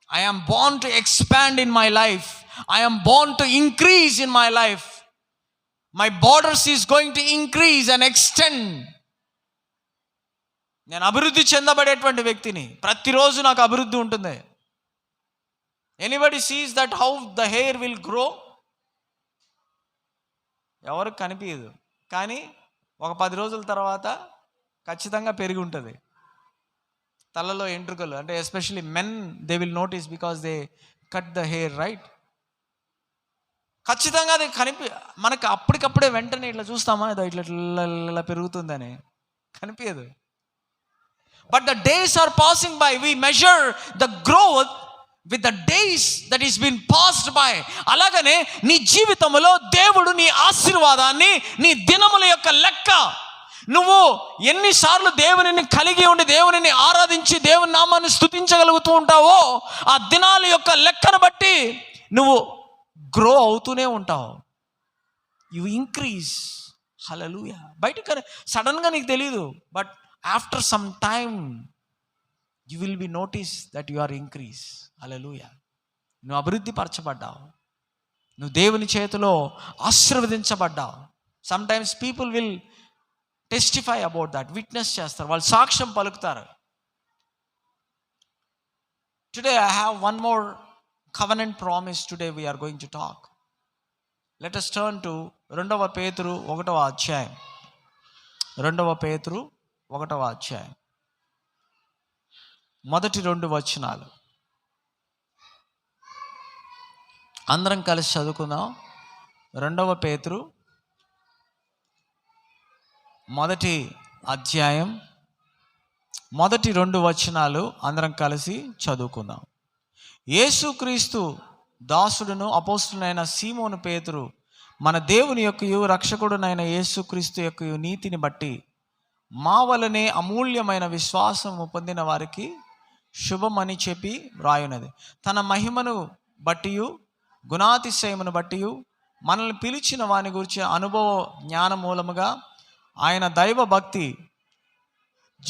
I am born to expand in my life. I am born to increase in my life. My borders is going to increase and extend. నేను అభివృద్ధి చెందబడేటువంటి వ్యక్తిని. ప్రతిరోజు నాకు అభివృద్ధి ఉంటుంది. Anybody Cs that how the hair will grow? ఎవరికి కనిపించదు. కానీ ఒక 10 రోజుల తర్వాత ఖచ్చితంగా పెరిగి ఉంటుంది. తలలో ఎంట్రుకలు అంటే especially men they will notice because they cut the hair right. ఖచ్చితంగా అది మనకు అప్పటికప్పుడే వెంటనే ఇట్లా చూస్తామా ఏదో ఇట్లా పెరుగుతుందని కనిపించదు. But the days are passing by, we measure the growth with the days that is been passed by. అలాగనే నీ జీవితంలో దేవుడు నీ ఆశీర్వాదాన్ని, నీ దినముల యొక్క లెక్క, నువ్వు ఎన్నిసార్లు దేవునిని కలిగి ఉండి దేవునిని ఆరాధించి దేవుని నామాన్ని స్తుతించగలుగుతూ ఉంటావో ఆ దినాల యొక్క లెక్కను బట్టి నువ్వు గ్రో అవుతూనే ఉంటావు. You increase. హల్లెలూయా. బయటకు సడన్గా నీకు తెలియదు, but after some time you will be notice that you are increase. Hallelujah. నువ్వు అభివృద్ధి పరచబడ్డావు, నువ్వు దేవుని చేతిలో ఆశీర్వదించబడ్డావు. Sometimes people will testify about that, witness చేస్తారు, వాళ్ళు సాక్ష్యం పలుకుతారు. Today I have one more covenant promise today we are going to talk. Let us turn to 2వ పేతురు 1వ అధ్యాయం. 2వ పేతురు 1వ అధ్యాయం మొదటి 2 వచనాలు అందరం కలిసి చదువుకుందాం. 2వ పేతురు మొదటి అధ్యాయం మొదటి 2 వచనాలు అందరం కలిసి చదువుకుందాం. యేసుక్రీస్తు దాసుడును అపోస్తులైన సీమోను పేతురు, మన దేవుని యొక్కయు రక్షకుడునైన యేసుక్రీస్తు యొక్క నీతిని బట్టి మా వలనే అమూల్యమైన విశ్వాసము పొందిన వారికి శుభమని చెప్పి వ్రాయున్నది. తన మహిమను బట్టియు గుణాతిశయమును బట్టియు మనల్ని పిలిచిన వాని గురించి అనుభవ జ్ఞాన మూలముగా ఆయన దైవ భక్తి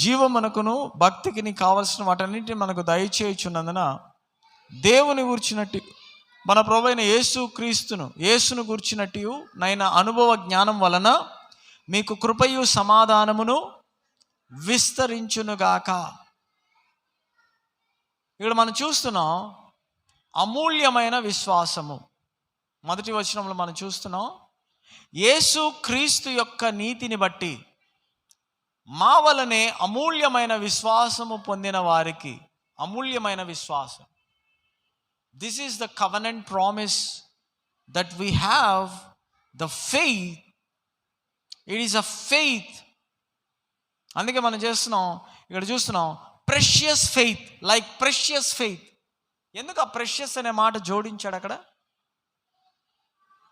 జీవమునకును భక్తికి కావలసిన వాటన్నింటినీ మనకు దయచేయుచున్నందున దేవుని గుర్చినట్టు మన ప్రభువైన యేసును గుర్చినట్టు నైనా అనుభవ జ్ఞానం వలన మీకు కృపయు సమాధానమును విస్తరించునుగాక. ఇక్కడ మనం చూస్తున్నాం అమూల్యమైన విశ్వాసము. మొదటి వచనంలో మనం చూస్తున్నాం యేసుక్రీస్తు యొక్క నీతిని బట్టి మా వలనే అమూల్యమైన విశ్వాసము పొందిన వారికి. అమూల్యమైన విశ్వాసం. This is the covenant promise that we have, the faith. It is a faith. అందుకే మనం ఇక్కడ చూస్తున్నాం precious faith, like precious faith. ఎందుకు ఆ ప్రెషియస్ అనే మాట జోడించాడు అక్కడ?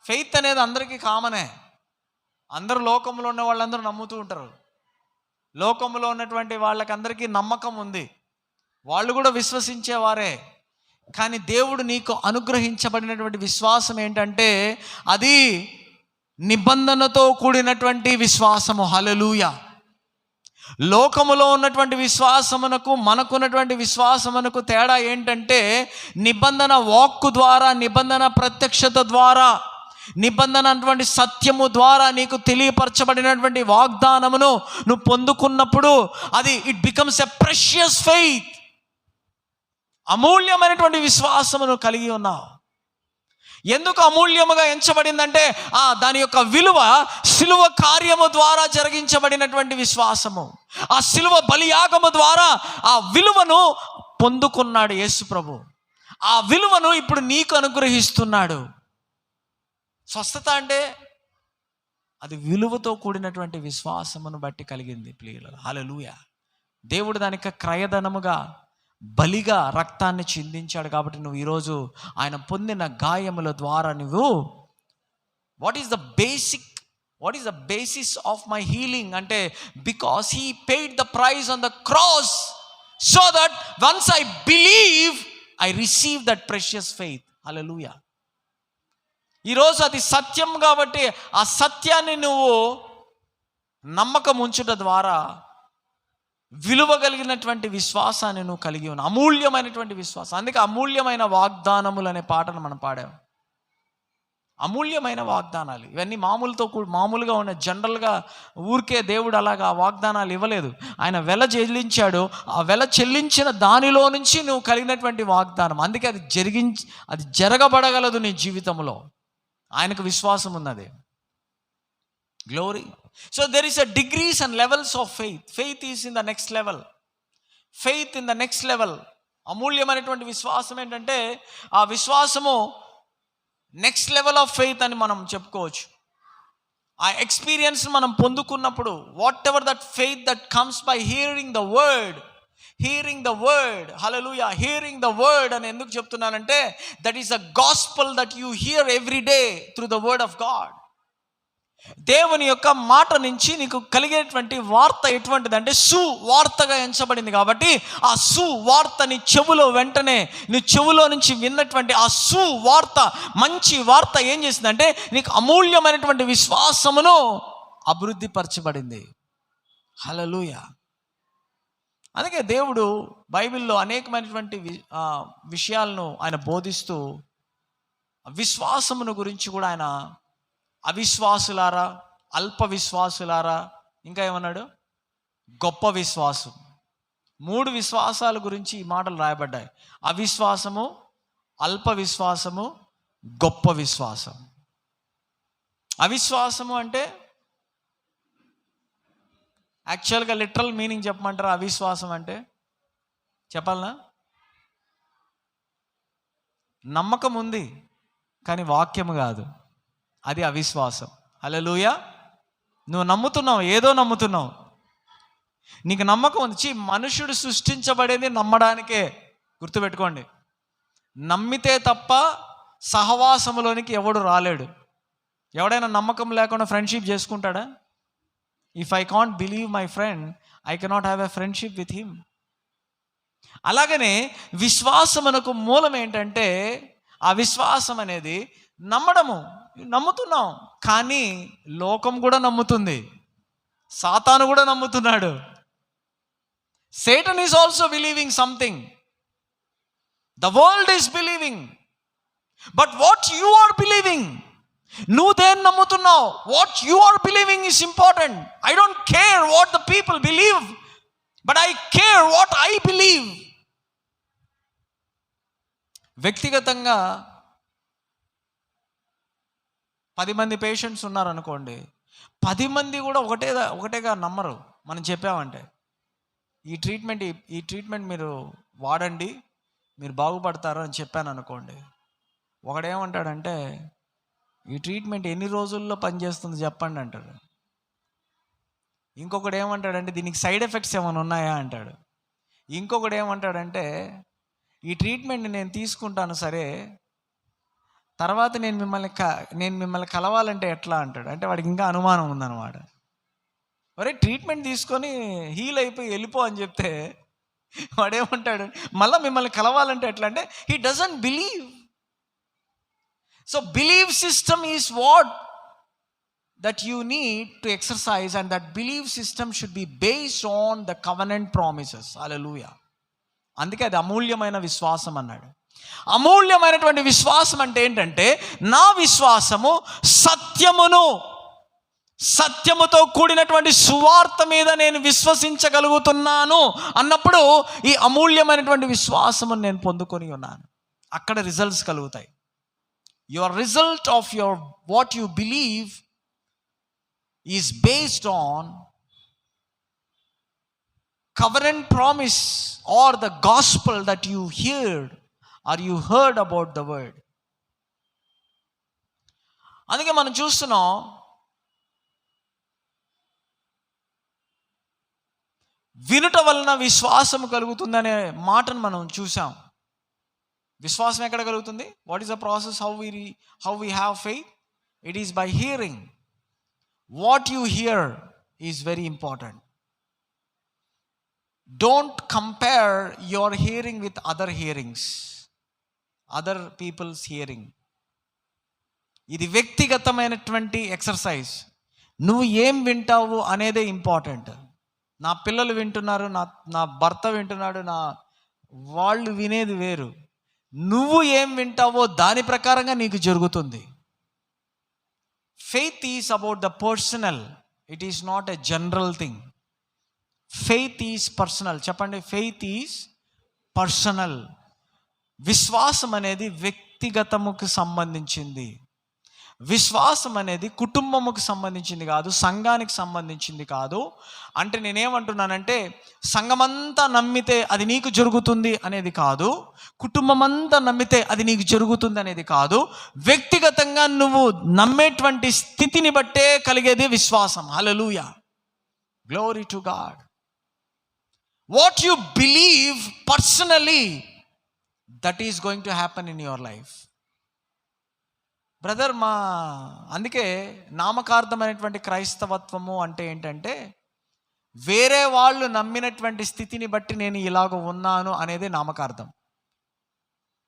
ఫెయిత్ అనేది అందరికీ కామనే. అందరూ లోకంలో ఉన్న వాళ్ళందరూ నమ్ముతూ ఉంటారు. లోకంలో ఉన్నటువంటి వాళ్ళకందరికీ నమ్మకం ఉంది, వాళ్ళు కూడా విశ్వసించేవారే. కానీ దేవుడు నీకు అనుగ్రహించబడినటువంటి విశ్వాసం ఏంటంటే అది నిబంధనతో కూడినటువంటి విశ్వాసము. హల్లెలూయా. లోకములో ఉన్నటువంటి విశ్వాసమునకు మనకున్నటువంటి విశ్వాసమునకు తేడా ఏంటంటే నిబంధన వాక్కు ద్వారా, నిబంధన ప్రత్యక్షత ద్వారా, నిబంధన అటువంటి సత్యము ద్వారా నీకు తెలియపరచబడినటువంటి వాగ్దానమును నువ్వు పొందుకున్నప్పుడు అది it becomes a precious faith. అమూల్యమైనటువంటి విశ్వాసమును కలిగి ఉన్నావు. ఎందుకు అమూల్యముగా ఎంచబడిందంటే దాని యొక్క విలువ సిలువ కార్యము ద్వారా జరిగించబడినటువంటి విశ్వాసము. ఆ సిలువ బలియాగము ద్వారా ఆ విలువను పొందుకున్నాడు యేసు ప్రభు. ఆ విలువను ఇప్పుడు నీకు అనుగ్రహిస్తున్నాడు. స్వస్థత అంటే అది విలువతో కూడినటువంటి విశ్వాసమును బట్టి కలిగింది. ప్రియులారా, హల్లెలూయా. దేవుడు దానికి క్రయధనముగా బలిగా రక్తాన్ని చిందించాడు. కాబట్టి నువ్వు ఈరోజు ఆయన పొందిన గాయముల ద్వారా నువ్వు what is the basis of my healing అంటే because he paid the price on the cross so that once I believe I receive that precious faith. Hallelujah. ఈరోజు అది సత్యం కాబట్టి ఆ సత్యాన్ని నువ్వు నమ్మకం ఉంచుట ద్వారా విలువ కలిగినటువంటి విశ్వాసాన్ని నువ్వు కలిగి ఉన్నావు. అమూల్యమైనటువంటి విశ్వాసం. అందుకే అమూల్యమైన వాగ్దానములు అనే పాటను మనం పాడాము. అమూల్యమైన వాగ్దానాలు ఇవన్నీ మామూలుగా ఉన్న జనరల్గా ఊరికే దేవుడు అలాగా వాగ్దానాలు ఇవ్వలేదు. ఆయన వెల చెల్లించాడు. ఆ వెల చెల్లించిన దానిలో నుంచి నువ్వు కలిగినటువంటి వాగ్దానం. అందుకే అది జరగబడగలదు నీ జీవితంలో. ఆయనకు విశ్వాసం ఉన్నది. Glory. So there is a degrees and levels of faith. Faith is in the next level. Faith in the next level. అమూల్యమైనటువంటి విశ్వాసం ఏంటంటే ఆ విశ్వాసము నెక్స్ట్ లెవెల్ ఆఫ్ ఫెయిత్ అని మనం చెప్పుకోవచ్చు. ఆ ఎక్స్పీరియన్స్ మనం పొందుకున్నప్పుడు, whatever that faith that comes by hearing the word, hallelujah, hearing the word అని ఎందుకు చెప్తున్నానంటే that is a gospel that you hear every day through the word of God. దేవుని యొక్క మాట నుంచి నీకు కలిగేటువంటి వార్త ఎటువంటిదంటే సువార్తగా ఎంచబడింది. కాబట్టి ఆ సువార్తని చెవులో వెంటనే నీ చెవులో నుంచి విన్నటువంటి ఆ సువార్త, మంచి వార్త ఏం చేసిందంటే నీకు అమూల్యమైనటువంటి విశ్వాసమును అభివృద్ధి పరచబడింది. హల్లెలూయా. అందుకే దేవుడు బైబిల్లో అనేకమైనటువంటి విషయాలను ఆయన బోధిస్తూ విశ్వాసమును గురించి కూడా ఆయన అవిశ్వాసులారా, అల్ప విశ్వాసులారా, ఇంకా ఏమన్నాడు, గొప్ప విశ్వాసం, 3 విశ్వాసాల గురించి ఈ మాటలు రాయబడ్డాయి. అవిశ్వాసము, అల్ప విశ్వాసము, గొప్ప విశ్వాసం. అవిశ్వాసము అంటే యాక్చువల్గా లిటరల్ మీనింగ్ చెప్పమంటారా? అవిశ్వాసం అంటే చెప్పాలనా? నమ్మకం ఉంది కానీ వాక్యము కాదు, అది అవిశ్వాసం. హల్లెలూయా. నువ్వు నమ్ముతున్నావు, ఏదో నమ్ముతున్నావు, నీకు నమ్మకం ఉంది. మనుషుడు సృష్టించబడేది నమ్మడానికే, గుర్తుపెట్టుకోండి. నమ్మితే తప్ప సహవాసములోనికి ఎవడు రాలేడు. ఎవడైనా నమ్మకం లేకుండా ఫ్రెండ్షిప్ చేసుకుంటాడా? If I can't believe my friend, I cannot have a friendship with him. అలాగనే విశ్వాసమునకు మూలం ఏంటంటే ఆ విశ్వాసం అనేది నమ్మడము. నమ్ముతున్నాం కానీ లోకం కూడా నమ్ముతుంది, సాతాను కూడా నమ్ముతున్నాడు. Satan is also believing something. The world is believing. But what you are believing, నువ్వు దేన్ని నమ్ముతున్నావు, what you are believing is important. I don't care what the people believe, but I care what I believe. వ్యక్తిగతంగా 10 మంది పేషెంట్స్ ఉన్నారనుకోండి, 10 మంది కూడా ఒకటేగా నమ్మరు. మనం చెప్పామంటే ఈ ట్రీట్మెంట్ మీరు వాడండి, మీరు బాగుపడతారు అని చెప్పాను అనుకోండి, ఒకడేమంటాడంటే ఈ ట్రీట్మెంట్ ఎన్ని రోజుల్లో పనిచేస్తుంది చెప్పండి అంటాడు. ఇంకొకడు ఏమంటాడంటే దీనికి సైడ్ ఎఫెక్ట్స్ ఏమైనా ఉన్నాయా అంటాడు. ఇంకొకడు ఏమంటాడంటే ఈ ట్రీట్మెంట్ని నేను తీసుకుంటాను సరే, తర్వాత నేను మిమ్మల్ని కలవాలంటే ఎట్లా అంటాడు. అంటే వాడికి ఇంకా అనుమానం ఉందన్నమాట. ఒరే ట్రీట్మెంట్ తీసుకొని హీల్ అయిపోయి వెళ్ళిపో అని చెప్తే వాడేమంటాడు, మళ్ళీ మిమ్మల్ని కలవాలంటే ఎట్లా అంటే he doesn't believe. So believe system is what that you need to exercise, and that belief system should be based on the covenant promises. Hallelujah. అందుకే అది అమూల్యమైన విశ్వాసం అన్నాడు. అమూల్యమైనటువంటి విశ్వాసం అంటే ఏంటంటే నా విశ్వాసము సత్యముతో కూడినటువంటి సువార్త మీద నేను విశ్వసించగలుగుతున్నాను అన్నప్పుడు ఈ అమూల్యమైనటువంటి విశ్వాసము నేను పొందుకొని ఉన్నాను. అక్కడ రిజల్ట్స్ కలుగుతాయి. Your result of your what you believe is based on covenant promise or the gospel that you heard or you heard about the word. అందుకే మనం చూస్తున్నాం వినుట వలన విశ్వాసం కలుగుతుందనే మాటను మనం చూసాం. విశ్వాసం ఎక్కడ కలుగుతుంది? What is the process? How we have faith? It is by hearing. What you hear is very important. Don't compare your hearing with other hearings, other people's hearing. ఇది వ్యక్తిగతమైనటువంటి ఎక్సర్సైజ్. నువ్వు ఏం వింటావు అనేదే ఇంపార్టెంట్. నా పిల్లలు వింటున్నారు, నా భర్త వింటున్నాడు, వాళ్ళు వినేది వేరు. నువ్వు ఏం వింటావో దాని ప్రకారంగా నీకు జరుగుతుంది. Faith is about the personal. It is not a general thing. Faith is personal. చెప్పండి, faith is personal. విశ్వాసం అనేది వ్యక్తిగతముకు సంబంధించింది. విశ్వాసం అనేది కుటుంబముకు సంబంధించింది కాదు, సంఘానికి సంబంధించింది కాదు. అంటే నేనేమంటున్నానంటే సంఘమంతా నమ్మితే అది నీకు జరుగుతుంది అనేది కాదు, కుటుంబం అంతా నమ్మితే అది నీకు జరుగుతుంది అనేది కాదు. వ్యక్తిగతంగా నువ్వు నమ్మేటువంటి స్థితిని బట్టే కలిగేది విశ్వాసం. Hallelujah, glory to God. What you believe personally, that is going to happen in your life. Brother, అందుకే నామకార్థమైనటువంటి క్రైస్తవత్వము అంటే ఏంటంటే వేరే వాళ్ళు నమ్మినటువంటి స్థితిని బట్టి నేను ఇలాగ ఉన్నాను అనేది నామకార్థం.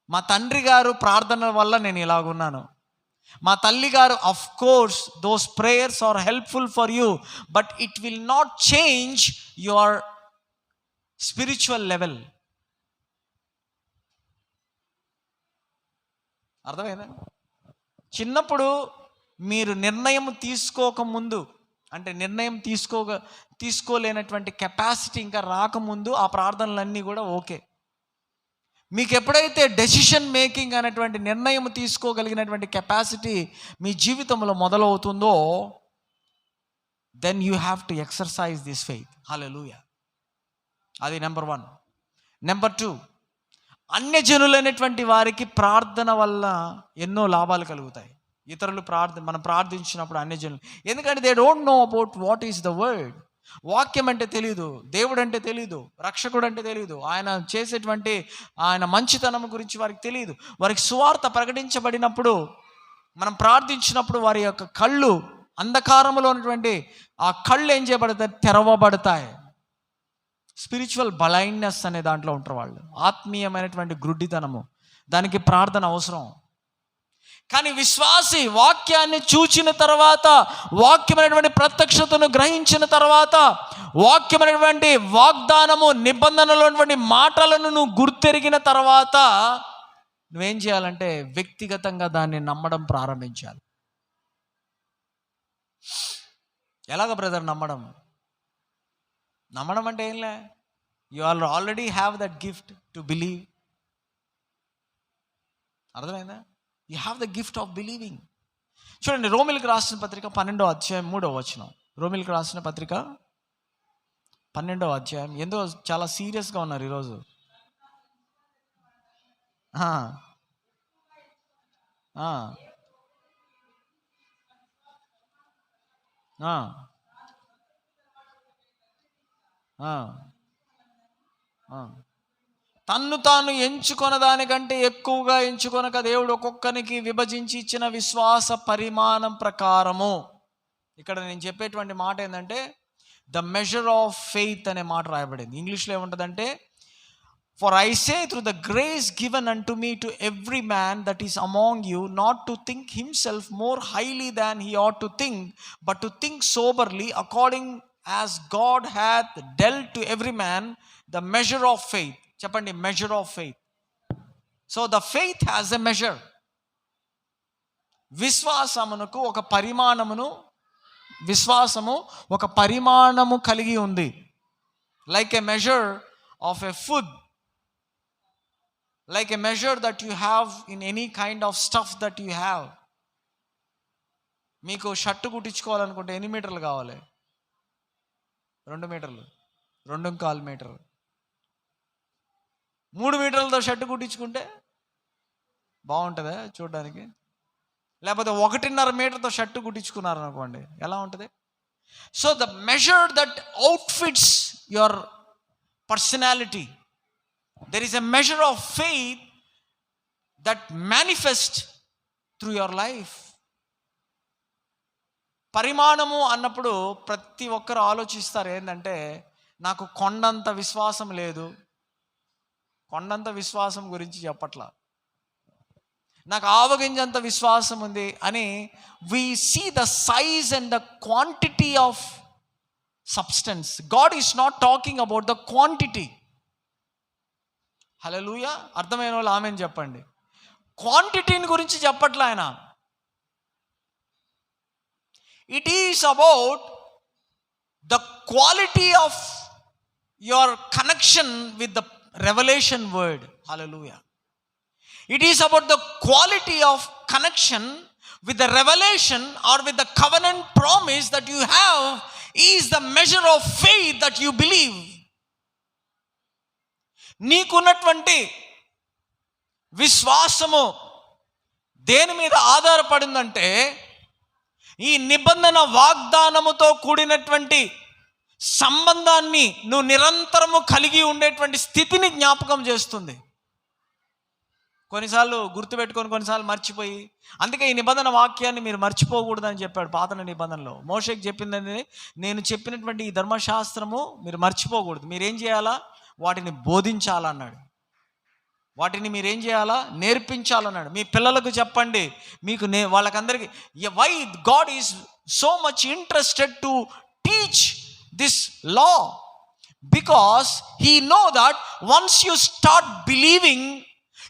మా తండ్రి గారు ప్రార్థన వల్ల నేను ఇలాగున్నాను, మా తల్లి గారు, of course those prayers are helpful for you, but it will not change your spiritual level. అర్థమైందా? చిన్నప్పుడు మీరు నిర్ణయం తీసుకోకముందు, అంటే నిర్ణయం తీసుకోలేనటువంటి కెపాసిటీ ఇంకా రాకముందు ఆ ప్రార్థనలన్నీ కూడా ఓకే. మీకు ఎప్పుడైతే డెసిషన్ మేకింగ్ అనేటువంటి నిర్ణయం తీసుకోగలిగినటువంటి కెపాసిటీ మీ జీవితంలో మొదలవుతుందో, then you have to exercise this faith. Hallelujah, అది నెంబర్ 1. నెంబర్ 2, అన్యజనులైనటువంటి వారికి ప్రార్థన వల్ల ఎన్నో లాభాలు కలుగుతాయి. ఇతరులు మనం ప్రార్థించినప్పుడు అన్యజనులు, ఎందుకంటే they don't know about what is the word. వాక్యం అంటే తెలీదు, దేవుడు అంటే తెలీదు, రక్షకుడు అంటే తెలీదు, ఆయన చేసేటువంటి ఆయన మంచితనం గురించి వారికి తెలియదు. వారికి సువార్త ప్రకటించబడినప్పుడు, మనం ప్రార్థించినప్పుడు వారి యొక్క కళ్ళు, అంధకారంలో ఉన్నటువంటి ఆ కళ్ళు ఏం చేయబడతాయి? తెరవబడతాయి. స్పిరిచువల్ బ్లైండ్నెస్ అనే దాంట్లో ఉంటారు వాళ్ళు, ఆత్మీయమైనటువంటి గ్రుడ్డితనము. దానికి ప్రార్థన అవసరం. కానీ విశ్వాసి వాక్యాన్ని చూచిన తర్వాత, వాక్యమైనటువంటి ప్రత్యక్షతను గ్రహించిన తర్వాత, వాక్యమైనటువంటి వాగ్దానము, నిబంధనలో ఉన్నటువంటి మాటలను నువ్వు గుర్తెరిగిన తర్వాత నువ్వేం చేయాలంటే వ్యక్తిగతంగా దాన్ని నమ్మడం ప్రారంభించాలి. ఎలాగ బ్రదర్ నమ్మడం? నమ్మడం అంటే ఏంలే, you already have that gift to believe. అర్థమైందా? You have the gift of believing. చూడండి, రోమిలకు రాసిన పత్రిక 12వ అధ్యాయం 3వ వచనం. రోమిలకు రాసిన పత్రిక 12వ అధ్యాయం. ఎందుకో చాలా సీరియస్గా ఉన్నారు ఈరోజు. తన్ను తాను ఎంచుకొన దానికంటే ఎక్కువగా ఎంచుకొనక దేవుడు ఒక్కొక్కరికి విభజించి ఇచ్చిన విశ్వాస పరిమాణం ప్రకారము. ఇక్కడ నేను చెప్పేటువంటి మాట ఏంటంటే ద మెజర్ ఆఫ్ ఫెయిత్ అనే మాట రాయబడింది. ఇంగ్లీష్లో ఏముంటుందంటే, for I say through the grace given unto me to every man that is among you not to think himself more highly than he ought to think, but to think soberly according as God hath dealt to every man the measure of faith. చెప్పండి, measure of faith. So the faith has a measure. విశ్వాసమునకు ఒక పరిమాణము కలిగి ఉంది. Like a measure of a food, like a measure that you have in any kind of stuff that you have. మీకు షర్టు కుట్టించుకోవాలనుకుంటే ఎన్ని మీటర్లు కావాలి? 2 మీటర్లు, 2.25 మీటర్లు. 3 మీటర్లతో షర్టు కుట్టించుకుంటే బాగుంటుందా చూడడానికి? లేకపోతే 1.5 మీటర్తో షర్టు కుట్టించుకున్నారు అనుకోండి, ఎలా ఉంటుంది? So the measure that outfits your personality, there is a measure of faith that manifest through your life. పరిమాణము అన్నప్పుడు ప్రతి ఒక్కరు ఆలోచిస్తారు ఏంటంటే, నాకు కొండంత విశ్వాసం లేదు. కొండంత విశ్వాసం గురించి చెప్పట్లా, నాకు ఆవగింజంత విశ్వాసం ఉంది అని. We see the size and the quantity of substance. God is not talking about the quantity. Hallelujah, అర్థమైన వాళ్ళు ఆమెన్ చెప్పండి. క్వాంటిటీని గురించి చెప్పట్లా ఆయన. It is about the quality of your connection with the revelation word. Hallelujah. It is about the quality of connection with the revelation or with the covenant promise that you have is the measure of faith that you believe. నీకున్నటువంటి విశ్వాసము దేని మీద ఆధారపడిందంటే ఈ నిబంధన వాగ్దానముతో కూడినటువంటి సంబంధాన్ని నువ్వు నిరంతరము కలిగి ఉండేటువంటి స్థితిని జ్ఞాపకం చేస్తుంది. కొన్నిసార్లు గుర్తుపెట్టుకొని కొన్నిసార్లు మర్చిపోయి, అందుకే ఈ నిబంధన వాక్యాన్ని మీరు మర్చిపోకూడదని చెప్పాడు పాత నిబంధనలో. మోషేకి చెప్పిందని, నేను చెప్పినటువంటి ఈ ధర్మశాస్త్రము మీరు మర్చిపోకూడదు, మీరేం చేయాలా, వాటిని బోధించాలన్నాడు. వాటిని మీరేం చేయాలా, నేర్పించాలన్నాడు. మీ పిల్లలకు చెప్పండి, మీకు వాళ్ళకందరికీ. Why God is so much interested to teach this law? Because he know that once you start believing,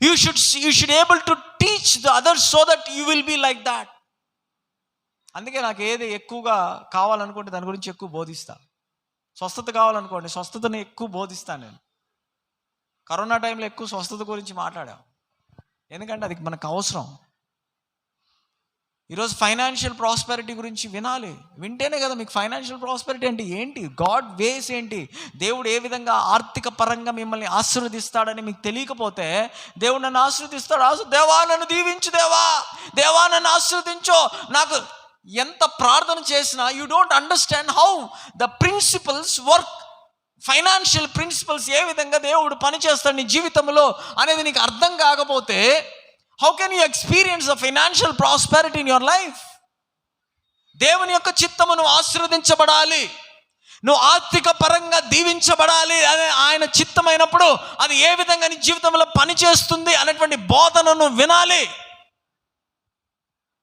you should able to teach the others so that you will be like that. అందుకే నాకు ఏది ఎక్కువగా కావాలనుకుంటే దాని గురించి ఎక్కువ బోధిస్తా. స్వస్థత కావాలనుకోండి, స్వస్థతని ఎక్కువ బోధిస్తాను నేను. కరోనా టైంలో ఎక్కువ స్వస్థత గురించి మాట్లాడాం, ఎందుకంటే అది మనకు అవసరం. ఈరోజు ఫైనాన్షియల్ ప్రాస్పెరిటీ గురించి వినాలి. వింటేనే కదా మీకు ఫైనాన్షియల్ ప్రాస్పెరిటీ అంటే ఏంటి, గాడ్ వేస్ ఏంటి, దేవుడు ఏ విధంగా ఆర్థిక పరంగా మిమ్మల్ని ఆశీర్వదిస్తాడని మీకు తెలియకపోతే, దేవుడు నన్ను ఆశీర్వదిస్తాడు, దేవా నన్ను దీవించు, దేవా నన్ను ఆశీర్వదించో. నాకు ఎంత ప్రార్థన చేసినా you don't understand how the principles work. Financial principles ఏ విధంగా దేవుడు పనిచేస్తాడు నీ జీవితంలో అనేది నీకు అర్థం కాకపోతే, how can you experience the financial prosperity in your life? దేవుని యొక్క చిత్తము నువ్వు ఆశీర్వదించబడాలి, నువ్వు ఆర్థిక పరంగా దీవించబడాలి అనే ఆయన చిత్తమైనప్పుడు అది ఏ విధంగా నీ జీవితంలో పనిచేస్తుంది అనేటువంటి బోధన నువ్వు వినాలి.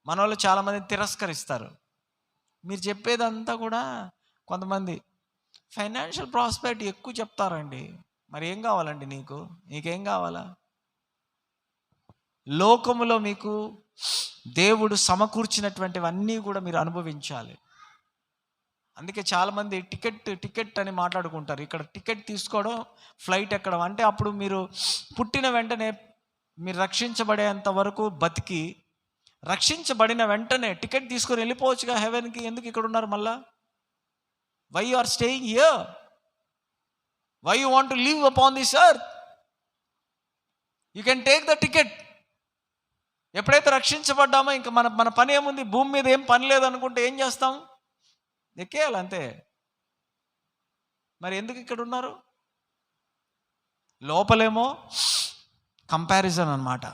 మన వాళ్ళు చాలామంది తిరస్కరిస్తారు. మీరు చెప్పేదంతా కూడా, కొంతమంది ఫైనాన్షియల్ ప్రాస్పెరిటీ ఎక్కువ చెప్తారండి. మరి ఏం కావాలండి నీకేం కావాలా? లోకములో మీకు దేవుడు సమకూర్చినటువంటివన్నీ కూడా మీరు అనుభవించాలి. అందుకే చాలామంది టికెట్ అని మాట్లాడుకుంటారు. ఇక్కడ టికెట్ తీసుకోవడం, ఫ్లైట్ ఎక్కడం అంటే, అప్పుడు మీరు పుట్టిన వెంటనే మీరు రక్షించబడేంత వరకు బతికి, రక్షించబడిన వెంటనే టికెట్ తీసుకొని వెళ్ళిపోవచ్చుగా హెవెన్కి. ఎందుకు ఇక్కడ ఉన్నారు మళ్ళా? Why you are staying here? Why you want to live upon this earth? You can take the ticket. ఎప్పుడైతే రక్షించబడ్డామో ఇంకా మన పని ఏముంది, భూమి మీద ఏం పని లేదు అనుకుంటే ఏం చేస్తాం, ఎక్కేయాలి అంతే. మరి ఎందుకు ఇక్కడ ఉన్నారు? లోపలేమో కంపారిజన్ అన్నమాట,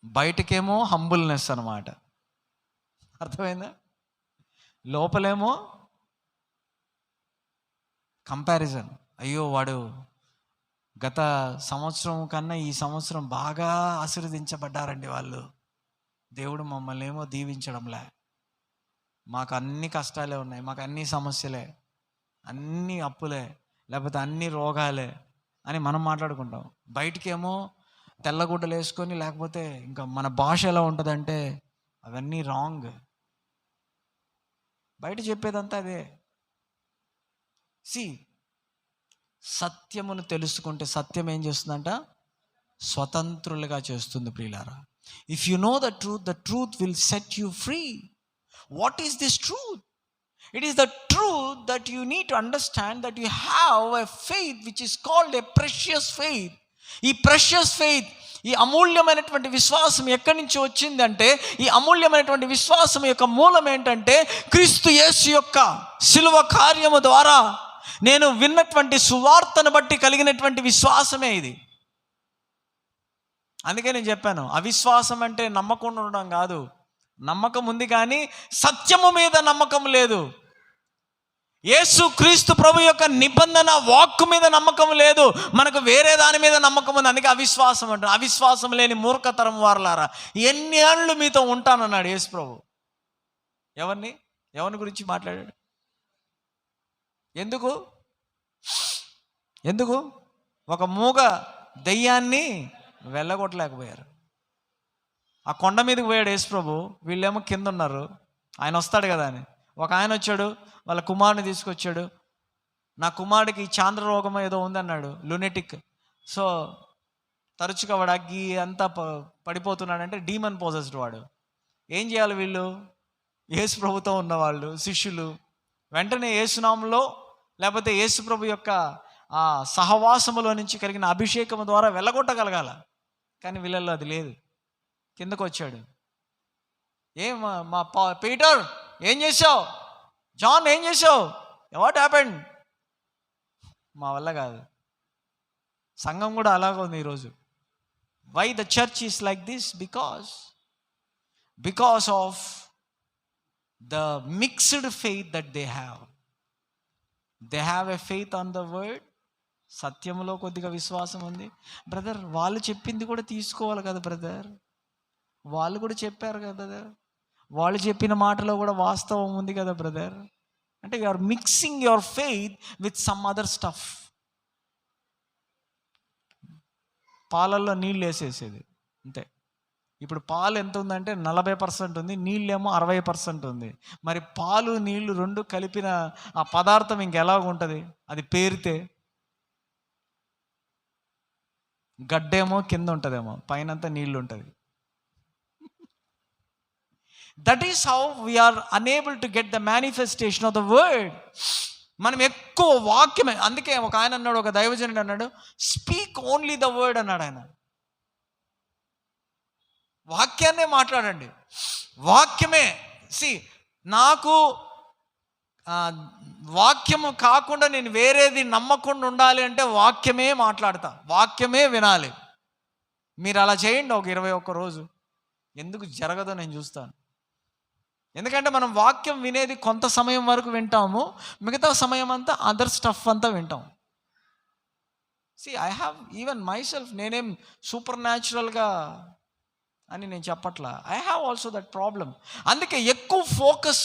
బయటకేమో హంబుల్నెస్ అన్నమాట. అర్థమైందా? లోపలేమో కంపారిజన్, అయ్యో వాడు గత సంవత్సరం కన్నా ఈ సంవత్సరం బాగా ఆశీర్వదించబడ్డారండి వాళ్ళు, దేవుడు మమ్మల్ని ఏమో దీవించడంలే, మాకు అన్ని కష్టాలే ఉన్నాయి, మాకు అన్ని సమస్యలే, అన్ని అప్పులే, లేకపోతే అన్ని రోగాలే అని మనం మాట్లాడుకుంటాం. బయటికేమో తెల్లగుడ్డలు వేసుకొని, లేకపోతే ఇంకా మన భాష ఎలా ఉంటుందంటే అవన్నీ రాంగ్. బయట చెప్పేదంతా అదే. సత్యమును తెలుసుకుంటే సత్యం ఏం చేస్తుందంట, స్వతంత్రులుగా చేస్తుంది. ప్రియులారా, if you know the truth will set you free. What is this truth? It is the truth that you need to understand that you have a faith which is called a precious faith. ఈ ప్రెషియస్ ఫెయిత్, ఈ అమూల్యమైనటువంటి విశ్వాసం ఎక్కడి నుంచి వచ్చిందంటే, ఈ అమూల్యమైనటువంటి విశ్వాసం యొక్క మూలం ఏంటంటే, క్రీస్తు యేసు యొక్క శిలువ కార్యము ద్వారా నేను విన్నటువంటి సువార్తను బట్టి కలిగినటువంటి విశ్వాసమే ఇది. అందుకే నేను చెప్పాను, అవిశ్వాసం అంటే నమ్మకుండా ఉండడం కాదు. నమ్మకం ఉంది కానీ సత్యము మీద నమ్మకం లేదు. యేసు క్రీస్తు ప్రభు యొక్క నిబంధన వాక్కు మీద నమ్మకం లేదు, మనకు వేరే దాని మీద నమ్మకం ఉంది. అందుకే అవిశ్వాసం అంటారు. అవిశ్వాసం లేని మూర్ఖతరం వారలారా, ఎన్ని ఏళ్ళు మీతో ఉంటానన్నాడు యేసు ప్రభు. ఎవరిని గురించి మాట్లాడాడు? ఎందుకు ఒక మూగ దెయ్యాన్ని వెళ్ళగొట్టలేకపోయారు. ఆ కొండ మీదకి పోయాడు యేసు ప్రభు, వీళ్ళేమో కింద ఉన్నారు, ఆయన వస్తాడు కదా అని. ఒక ఆయన వచ్చాడు, వాళ్ళ కుమారుని తీసుకొచ్చాడు. నా కుమారుడికి చాంద్ర రోగం ఏదో ఉందన్నాడు, లునెటిక్. సో తరచుగా వాడు అగ్గి అంతా పడిపోతున్నాడంటే డీమన్ పోజెస్డ్ వాడు. ఏం చేయాలి వీళ్ళు? యేసు ప్రభుతో ఉన్నవాళ్ళు శిష్యులు వెంటనే యేసునామంలో లేకపోతే యేసు ప్రభు యొక్క ఆ సహవాసములో నుంచి కలిగిన అభిషేకం ద్వారా వెళ్ళగొట్టగలగాల. కానీ వీళ్ళల్లో అది లేదు. కిందకు వచ్చాడు. ఏం మా పీటర్ ఏం చేసావు? జాన్ ఏం చేసావు? What happened? మా వల్ల కాదు. సంఘం కూడా అలాగే ఉంది ఈరోజు. Why the church is like this? Because of the mixed faith that they have a faith on the word. సత్యంలో కొద్దిగా విశ్వాసం ఉంది. బ్రదర్ వాళ్ళు చెప్పింది కూడా తీసుకోవాలి కదా బ్రదర్, వాళ్ళు కూడా చెప్పారు కదా బ్రదర్, వాళ్ళు చెప్పిన మాటలో కూడా వాస్తవం ఉంది కదా బ్రదర్. అంటే you are mixing your faith with some other stuff. పాలల్లో నీళ్ళు వేసేసేది అంతే. ఇప్పుడు పాలు ఎంత ఉందంటే 40% ఉంది, నీళ్ళేమో 60% ఉంది. మరి పాలు నీళ్లు రెండు కలిపిన ఆ పదార్థం ఇంకెలాగ ఉంటుంది? అది పేరితే గడ్డేమో కింద ఉంటుందేమో, పైనంతా నీళ్ళు ఉంటుంది. That is how we are unable to get the manifestation of the word. మనం ఎక్కువ వాక్యమే. అందుకే ఒక ఆయన అన్నాడు, ఒక దైవజనుడు అన్నాడు, స్పీక్ ఓన్లీ ద వర్డ్ అన్నాడు ఆయన. వాక్యాన్నే మాట్లాడండి, వాక్యమే. నాకు వాక్యము కాకుండా నేను వేరేది నమ్మకుండా ఉండాలి అంటే వాక్యమే మాట్లాడతా, వాక్యమే వినాలి. మీరు అలా చేయండి ఒక 21 రోజు. ఎందుకు జరగదో నేను చూస్తాను. ఎందుకంటే మనం వాక్యం వినేది కొంత సమయం వరకు వింటాము, మిగతా సమయం అంతా అదర్ స్టఫ్ అంతా వింటాం. I have even my self, నేనేం సూపర్ న్యాచురల్గా అని నేను చెప్పట్లా. I have also that problem. అందుకే ఎక్కువ focus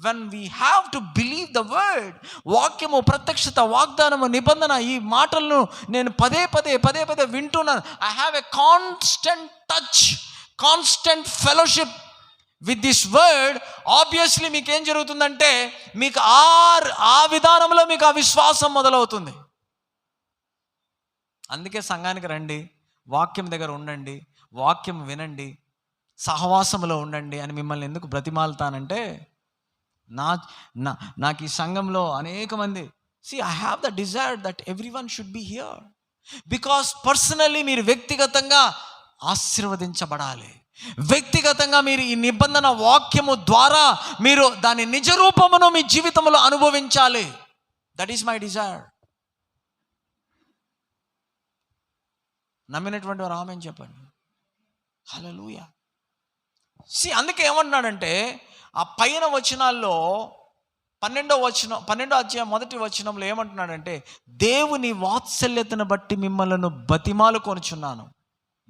when we have to believe the word. వాక్యము, ప్రత్యక్షత, వాగ్దానము, నిబంధన, ఈ మాటలను నేను పదే పదే వింటున్నాను. I have a constant touch, constant fellowship with this word. Obviously మీకు ఏం జరుగుతుందంటే మీకు ఆ విధానంలో మీకు ఆ విశ్వాసం మొదలవుతుంది. అందుకే సంఘానికి రండి, వాక్యం దగ్గర ఉండండి, వాక్యం వినండి, సహవాసంలో ఉండండి అని మిమ్మల్ని ఎందుకు బ్రతిమాలుతానంటే, నాకు ఈ సంఘంలో అనేక మంది I have the desire that everyone should be here. Because personally మీరు వ్యక్తిగతంగా ఆశీర్వదించబడాలి. వ్యక్తిగతంగా మీరు ఈ నిబంధన వాక్యము ద్వారా మీరు దాని నిజ రూపమును మీ జీవితంలో అనుభవించాలి. That is my Dzire. నమ్మినటువంటి వారు ఆమేన్ చెప్పండి. హల్లెలూయా. అందుకే ఏమంటున్నాడంటే ఆ పైన వచనాల్లో 12వ అధ్యాయం 1వ వచనంలో ఏమంటున్నాడంటే, దేవుని వాత్సల్యతను బట్టి మిమ్మల్ని బతిమాలు కొనుచున్నాను.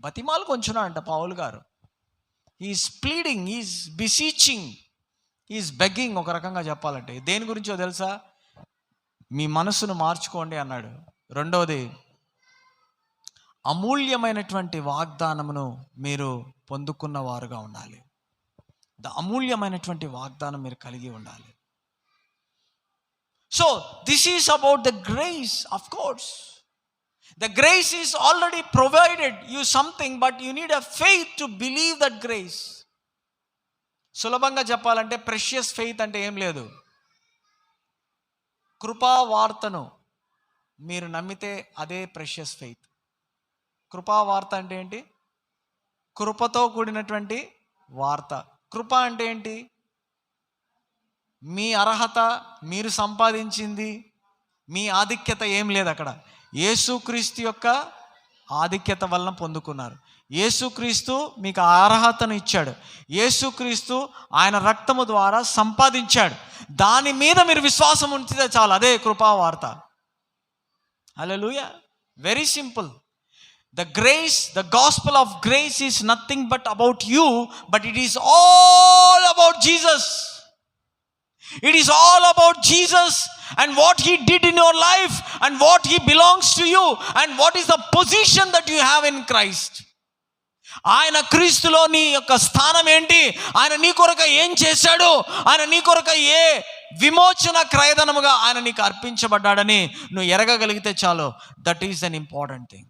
బతిమాలు కొంచున్నాడంట పౌలు గారు. Is pleading, is beseeching, is begging. ఒక రకంగా చెప్పాలంటే దేని గురించో తెలుసా? మీ మనసును మార్చుకోండి అన్నాడు. రెండవది, అమూల్యమైనటువంటి వాగ్దానమును మీరు పొందుకున్న వారుగా ఉండాలి. అమూల్యమైనటువంటి వాగ్దానం మీరు కలిగి ఉండాలి. So this is about the grace. Of course the grace is already provided you something, but you need a faith to believe that grace. సులభంగా చెప్పాలంటే ప్రెషియస్ ఫెయిత్ అంటే ఏం లేదు. కృపా వార్తను మీరు నమ్మితే అదే ప్రెషియస్ ఫెయిత్. కృపా వార్త అంటే ఏంటి? కృపతో కూడినటువంటి వార్త. కృప అంటే ఏంటి? మీ అర్హత, మీరు సంపాదించింది, మీ ఆధిక్యత ఏం లేదు అక్కడ. యేసుక్రీస్తు యొక్క ఆధిక్యత వలన పొందుకున్నారు. యేసుక్రీస్తు మీకు అర్హతను ఇచ్చాడు. యేసుక్రీస్తు ఆయన రక్తము ద్వారా సంపాదించాడు. దాని మీద మీరు విశ్వాసం ఉంచితే చాలు, అదే కృపా వార్త. Hallelujah. Very simple. The grace, the gospel of grace is nothing but about you, but it is all about Jesus. It is all about Jesus and what he did in your life and what he belongs to you and what is the position that you have in Christ. ఆయన క్రీస్తులో నీ యొక్క స్థానం ఏంటి, ఆయన నీ కొరకు ఏం చేశాడు, ఆయన నీ కొరకు ఏ విమోచన క్రయధనముగా ఆయన నీకు అర్పించబడ్డాడని నువ్వు ఎరగగలిగితే చాలు. That is an important thing.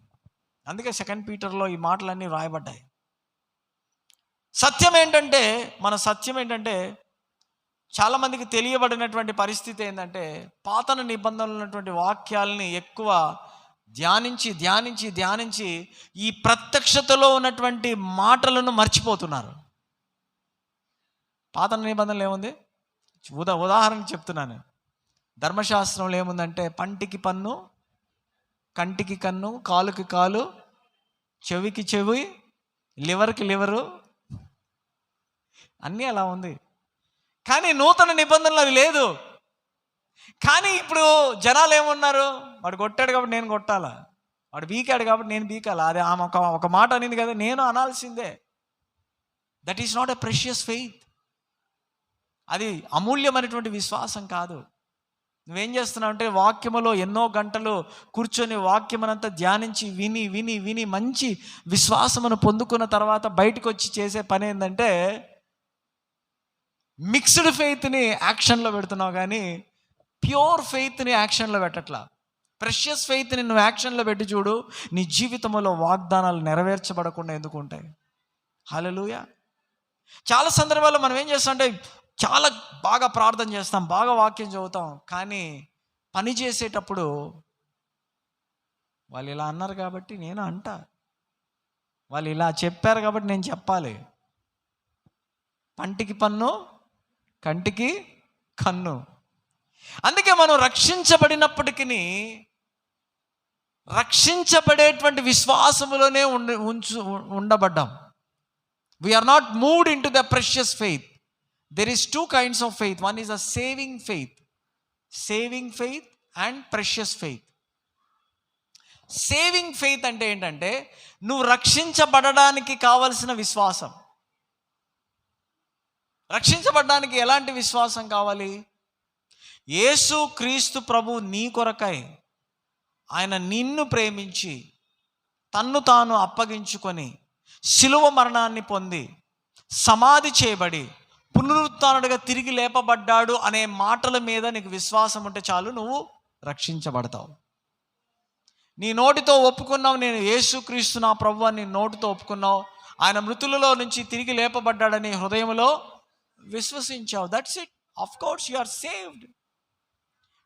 అందుకే 2 పీటర్లో ఈ మాటలన్నీ రాయబడ్డాయి. సత్యం ఏంటంటే చాలామందికి తెలియబడినటువంటి పరిస్థితి ఏంటంటే పాత నిబంధనలు ఉన్నటువంటి వాక్యాలని ఎక్కువ ధ్యానించి ఈ ప్రత్యక్షతలో ఉన్నటువంటి మాటలను మర్చిపోతున్నారు. పాత నిబంధనలు ఏముంది? ఉదాహరణకు చెప్తున్నాను. ధర్మశాస్త్రంలో ఏముందంటే పంటికి పన్ను, కంటికి కన్ను, కాలుకి కాలు, చెవికి చెవి, లివర్కి లివరు, అన్నీ అలా ఉంది. కానీ నూతన నిబంధనలు అది లేదు. కానీ ఇప్పుడు జనాలు ఏమన్నారు? వాడు కొట్టాడు కాబట్టి నేను కొట్టాలా, వాడు బీకాడు కాబట్టి నేను బీకాలా. అదే ఆమె ఒక మాట అనింది కదా, నేను అనాల్సిందే. That is not a precious faith. అది అమూల్యమైనటువంటి విశ్వాసం కాదు. నువ్వేం చేస్తున్నావు అంటే వాక్యములో ఎన్నో గంటలు కూర్చొని వాక్యమనంతా ధ్యానించి విని మంచి విశ్వాసమును పొందుకున్న తర్వాత బయటకు వచ్చి చేసే పని ఏంటంటే మిక్స్డ్ ఫెయిత్ని యాక్షన్లో పెడుతున్నావు, కానీ ప్యూర్ ఫెయిత్ని యాక్షన్లో పెట్టట్లా. ప్రెషియస్ ఫెయిత్ని నువ్వు యాక్షన్లో పెట్టి చూడు, నీ జీవితంలో వాగ్దానాలు నెరవేర్చబడకుండా ఎందుకు ఉంటాయి? హల్లెలూయా. చాలా సందర్భాల్లో మనం ఏం చేస్తామంటే చాలా బాగా ప్రార్థన చేస్తాం, బాగా వాక్యం చదువుతాం, కానీ పని చేసేటప్పుడు వాళ్ళు ఇలా అన్నారు కాబట్టి నేను అంటా, వాళ్ళు ఇలా చెప్పారు కాబట్టి నేను చెప్పాలి. పంటికి పన్ను, కంటికి కన్ను. అందుకే మనం రక్షించబడినప్పటికీ రక్షించబడేటువంటి విశ్వాసములోనే ఉండబడ్డాం. We are not moved into the precious faith. There is 2 kinds of faith. One is a saving faith and precious faith. Saving faith అంటే ఏంటంటే నువ్వు రక్షించబడడానికి కావలసిన విశ్వాసం. రక్షించబడడానికి ఎలాంటి విశ్వాసం కావాలి? యేసు క్రీస్తు ప్రభు నీ కొరకై ఆయన నిన్ను ప్రేమించి తన్ను తాను అప్పగించుకొని శిలువ మరణాన్ని పొంది సమాధి చేయబడి పునరుత్థానుడిగా తిరిగి లేపబడ్డాడు అనే మాటల మీద నీకు విశ్వాసం ఉంటే చాలు, నువ్వు రక్షించబడతావు. నీ నోటితో ఒప్పుకున్నావు, నేను యేసుక్రీస్తు నా ప్రభువు అని నీ నోటితో ఒప్పుకున్నావు, ఆయన మృతులలో నుంచి తిరిగి లేపబడ్డాడని హృదయంలో విశ్వసించావు. That's it. Of course you are saved.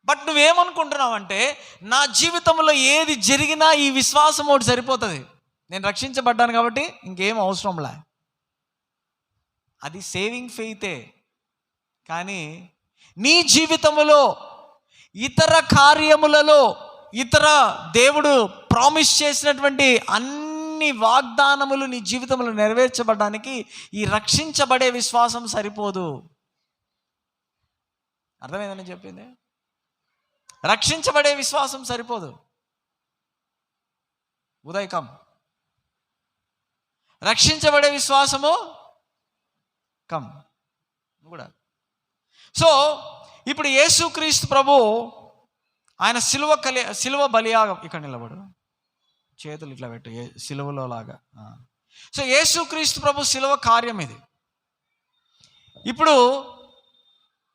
But నువ్వేమనుకుంటున్నావు అంటే నా జీవితంలో ఏది జరిగినా ఈ విశ్వాసం ఒకటి సరిపోతుంది, నేను రక్షించబడ్డాను కాబట్టి ఇంకేం అవసరంలే. అది సేవింగ్ ఫెయితే. కానీ నీ జీవితంలో ఇతర కార్యములలో ఇతర దేవుడు ప్రామిస్ చేసినటువంటి అన్ని వాగ్దానములు నీ జీవితంలో నెరవేర్చబడడానికి ఈ రక్షించబడే విశ్వాసం సరిపోదు. అర్థమైందని చెప్పింది? రక్షించబడే విశ్వాసం సరిపోదు. ఉదయకం రక్షించబడే విశ్వాసము కమ్ కూడా. సో ఇప్పుడు యేసుక్రీస్తు ప్రభు ఆయన సిలువ బలియాగం, ఇక్కడ నిలబడు, చేతులు ఇట్లా పెట్టు సిలువలో లాగా. సో యేసుక్రీస్తు ప్రభు సిలువ కార్యం ఇది. ఇప్పుడు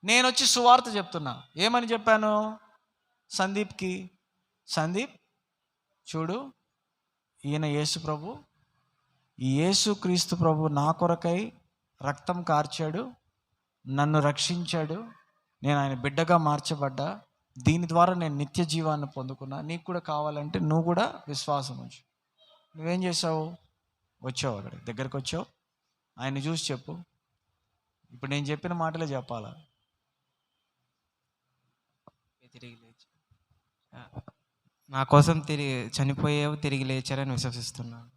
నేను వచ్చి సువార్త చెప్తున్నా. ఏమని చెప్పాను సందీప్కి? సందీప్ చూడు, ఈయన యేసు ప్రభు, ఈ యేసుక్రీస్తు ప్రభు నా కొరకై రక్తం కార్చాడు, నన్ను రక్షించాడు, నేను ఆయన బిడ్డగా మార్చబడ్డా, దీని ద్వారా నేను నిత్య జీవాన్ని పొందుకున్నా. నీకు కూడా కావాలంటే నువ్వు కూడా విశ్వాసం ఉంచు. నువ్వేం చేసావు? వచ్చావు, అక్కడ దగ్గరికి వచ్చావు, ఆయన్ని చూసి చెప్పు. ఇప్పుడు నేను చెప్పిన మాటలే చెప్పాలా? తిరిగి లేచి నా కోసం చనిపోయావు, తిరిగి లేచారని విశ్వసిస్తున్నాను.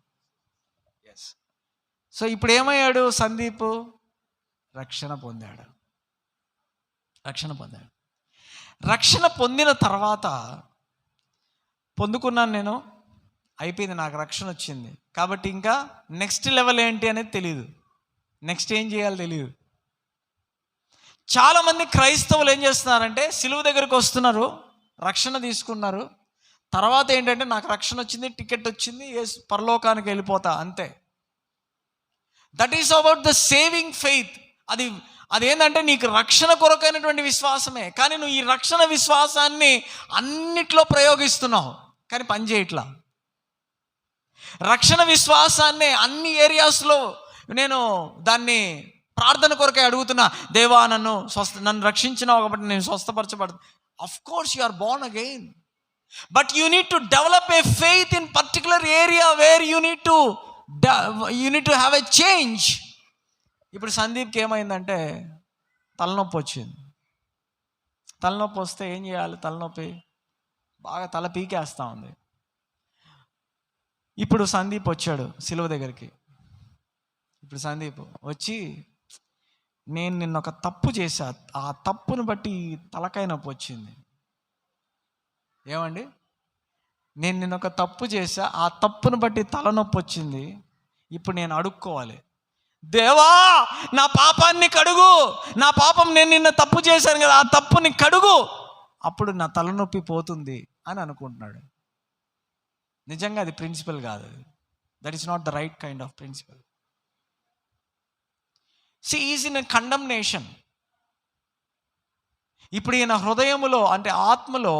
ఎస్. సో ఇప్పుడు ఏమయ్యాడు సందీప్? రక్షణ పొందాడు. రక్షణ పొందిన తర్వాత పొందుకున్నాను నేను, అయిపోయింది, నాకు రక్షణ వచ్చింది కాబట్టి ఇంకా నెక్స్ట్ లెవెల్ ఏంటి అనేది తెలియదు, నెక్స్ట్ ఏం చేయాలో తెలియదు. చాలామంది క్రైస్తవులు ఏం చేస్తున్నారంటే సిలువ దగ్గరకు వస్తున్నారు, రక్షణ తీసుకున్నారు, తర్వాత ఏంటంటే నాకు రక్షణ వచ్చింది, టికెట్ వచ్చింది, పరలోకానికి వెళ్ళిపోతా, అంతే. That is about the saving faith. అదేంటంటే నీకు రక్షణ కొరకైనటువంటి విశ్వాసమే, కానీ నువ్వు ఈ రక్షణ విశ్వాసాన్ని అన్నిట్లో ప్రయోగిస్తున్నావు కానీ పని చేయట్లా. రక్షణ విశ్వాసాన్ని అన్ని ఏరియాస్లో నేను దాన్ని ప్రార్థన కొరకే అడుగుతున్నా, దేవా నన్ను రక్షించినావు కాబట్టి నేను స్వస్థపరచబడు. Of course you are born again, but you need to develop a faith in particular area where you need to have a change. ఇప్పుడు సందీప్కి ఏమైందంటే తలనొప్పి వచ్చింది. తలనొప్పి వస్తే ఏం చేయాలి? తలనొప్పి బాగా తల పీకేస్తూ ఉంది. ఇప్పుడు సందీప్ వచ్చాడు సిలువ దగ్గరికి. ఇప్పుడు సందీప్ వచ్చి, నేను నిన్న ఒక తప్పు చేశా, ఆ తప్పును బట్టి తలకాయ నొప్పి వచ్చింది. ఏమండి? నేను నిన్న ఒక తప్పు చేశా, ఆ తప్పును బట్టి తలనొప్పి వచ్చింది. ఇప్పుడు నేను అడుక్కోవాలి, దేవా నా పాపాన్ని కడుగు, నా పాపం, నేను నిన్న తప్పు చేశాను కదా, ఆ తప్పుని కడుగు, అప్పుడు నా తలనొప్పి పోతుంది అని అనుకుంటున్నాడు. నిజంగా అది ప్రిన్సిపల్ కాదు. That is not the right kind of principle. See, he is in a condemnation. ఇప్పుడు ఈయన హృదయములో అంటే ఆత్మలో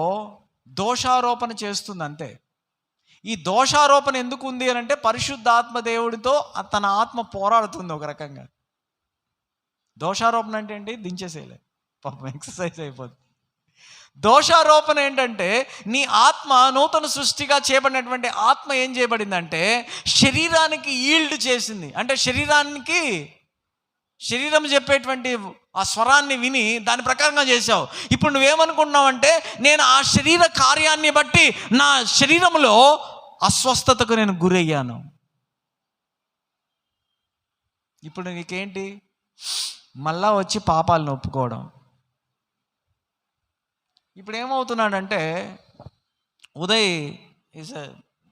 దోషారోపణ చేస్తుంది అంతే. ఈ దోషారోపణ ఎందుకు ఉంది అని అంటే పరిశుద్ధాత్మ దేవుడితో తన ఆత్మ పోరాడుతుంది ఒక రకంగా. దోషారోపణ అంటే ఏంటి? దించేసేయలే, పాపం ఎక్సర్సైజ్ అయిపోతుంది. దోషారోపణ ఏంటంటే నీ ఆత్మ నూతన సృష్టిగా చేయబడినటువంటి ఆత్మ ఏం చేయబడిందంటే శరీరానికి ఈల్డ్ చేసింది. అంటే శరీరం చెప్పేటువంటి ఆ స్వరాన్ని విని దాని ప్రకారంగా చేసావు. ఇప్పుడు నువ్వేమనుకుంటున్నావు అంటే నేను ఆ శరీర కార్యాన్ని బట్టి నా శరీరంలో అస్వస్థతకు నేను గురయ్యాను. ఇప్పుడు నీకేంటి? మళ్ళా వచ్చి పాపాలను ఒప్పుకోవడం. ఇప్పుడు ఏమవుతున్నాడంటే ఉదయ్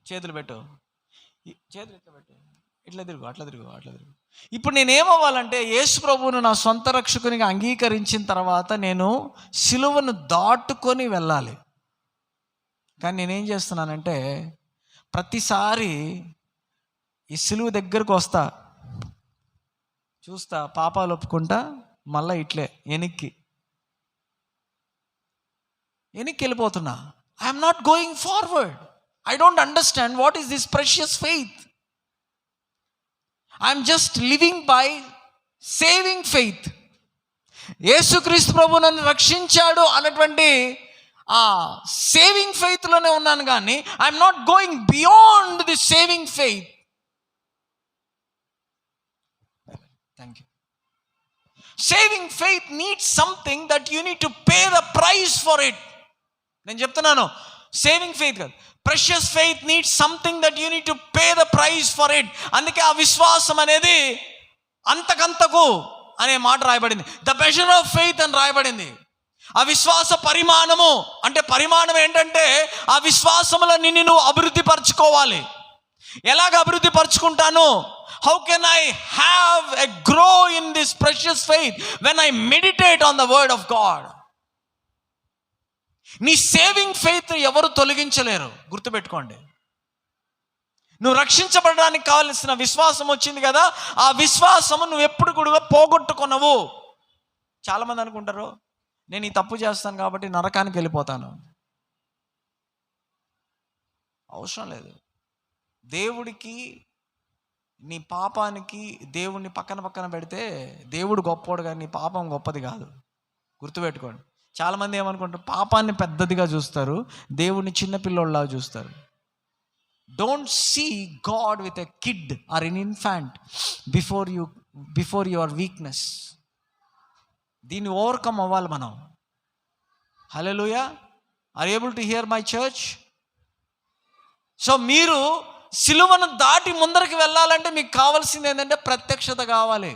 చేతులు పెట్టు, చేతులు ఇట్లా పెట్టు, ఇట్లా తిరుగు, అట్లా తిరుగు. ఇప్పుడు నేనేమవ్వాలంటే యేసు ప్రభువును నా సొంత రక్షకునిగా అంగీకరించిన తర్వాత నేను సిలువను దాటుకొని వెళ్ళాలి. కానీ నేనేం చేస్తున్నానంటే ప్రతిసారి ఈ సిలువ దగ్గరకు వస్తా, చూస్తా, పాపాలు ఒప్పుకుంటా, మళ్ళీ ఇట్లే వెనక్కి వెళ్ళిపోతున్నా. I'm not going forward. I don't understand what is this precious faith. I'm just living by saving faith. యేసుక్రీస్తు ప్రభు నన్ను రక్షించాడు అన్నటువంటి ఆ సేవింగ్ ఫెయిత్లోనే ఉన్నాను, కానీ I'm not going beyond the saving faith. Thank you. Saving faith needs something that you need to pay the price for it. నేను చెప్తున్నాను, సేవింగ్ ఫెయిత్ కాదు, precious faith needs something that you need to pay the price for it. అందుకే ఆ విశ్వాసం అనేది అంతకంతకు అనే మాట రాయబడింది. ద మెజర్ ఆఫ్ ఫెయిత్ అని రాయబడింది. ఆ విశ్వాస పరిమాణము అంటే పరిమాణం ఏంటంటే ఆ విశ్వాసములో నిన్ను నువ్వు అభివృద్ధి పరచుకోవాలి. ఎలాగ అభివృద్ధి పరచుకుంటాను? How can I have a grow in this precious faith when I meditate on the word of God. నీ సేవింగ్ ఫెయిత్ ఎవరు తొలగించలేరు, గుర్తుపెట్టుకోండి. నువ్వు రక్షించబడడానికి కావాల్సిన విశ్వాసం వచ్చింది కదా, ఆ విశ్వాసము నువ్వు ఎప్పుడు కూడా పోగొట్టుకున్నావు. చాలామంది అనుకుంటారు నేను ఈ తప్పు చేస్తాను కాబట్టి నరకానికి వెళ్ళిపోతాను. అవసరం లేదు. దేవుడికి నీ పాపానికి దేవుడిని పక్కన పెడితే దేవుడు గొప్పోడు కానీ నీ పాపం గొప్పది కాదు, గుర్తుపెట్టుకోండి. చాలామంది ఏమనుకుంటారు, పాపాన్ని పెద్దదిగా చూస్తారు, దేవుడిని చిన్నపిల్లోళ్ళలాగా చూస్తారు. Don't see God with a kid or an infant before your weakness. దీన్ని ఓవర్కమ్ అవ్వాలి మనం. Hallelujah. Are able to hear my church? So మీరు సిలువను దాటి ముందరికి వెళ్ళాలంటే మీకు కావాల్సింది ఏంటంటే ప్రత్యక్షత కావాలి.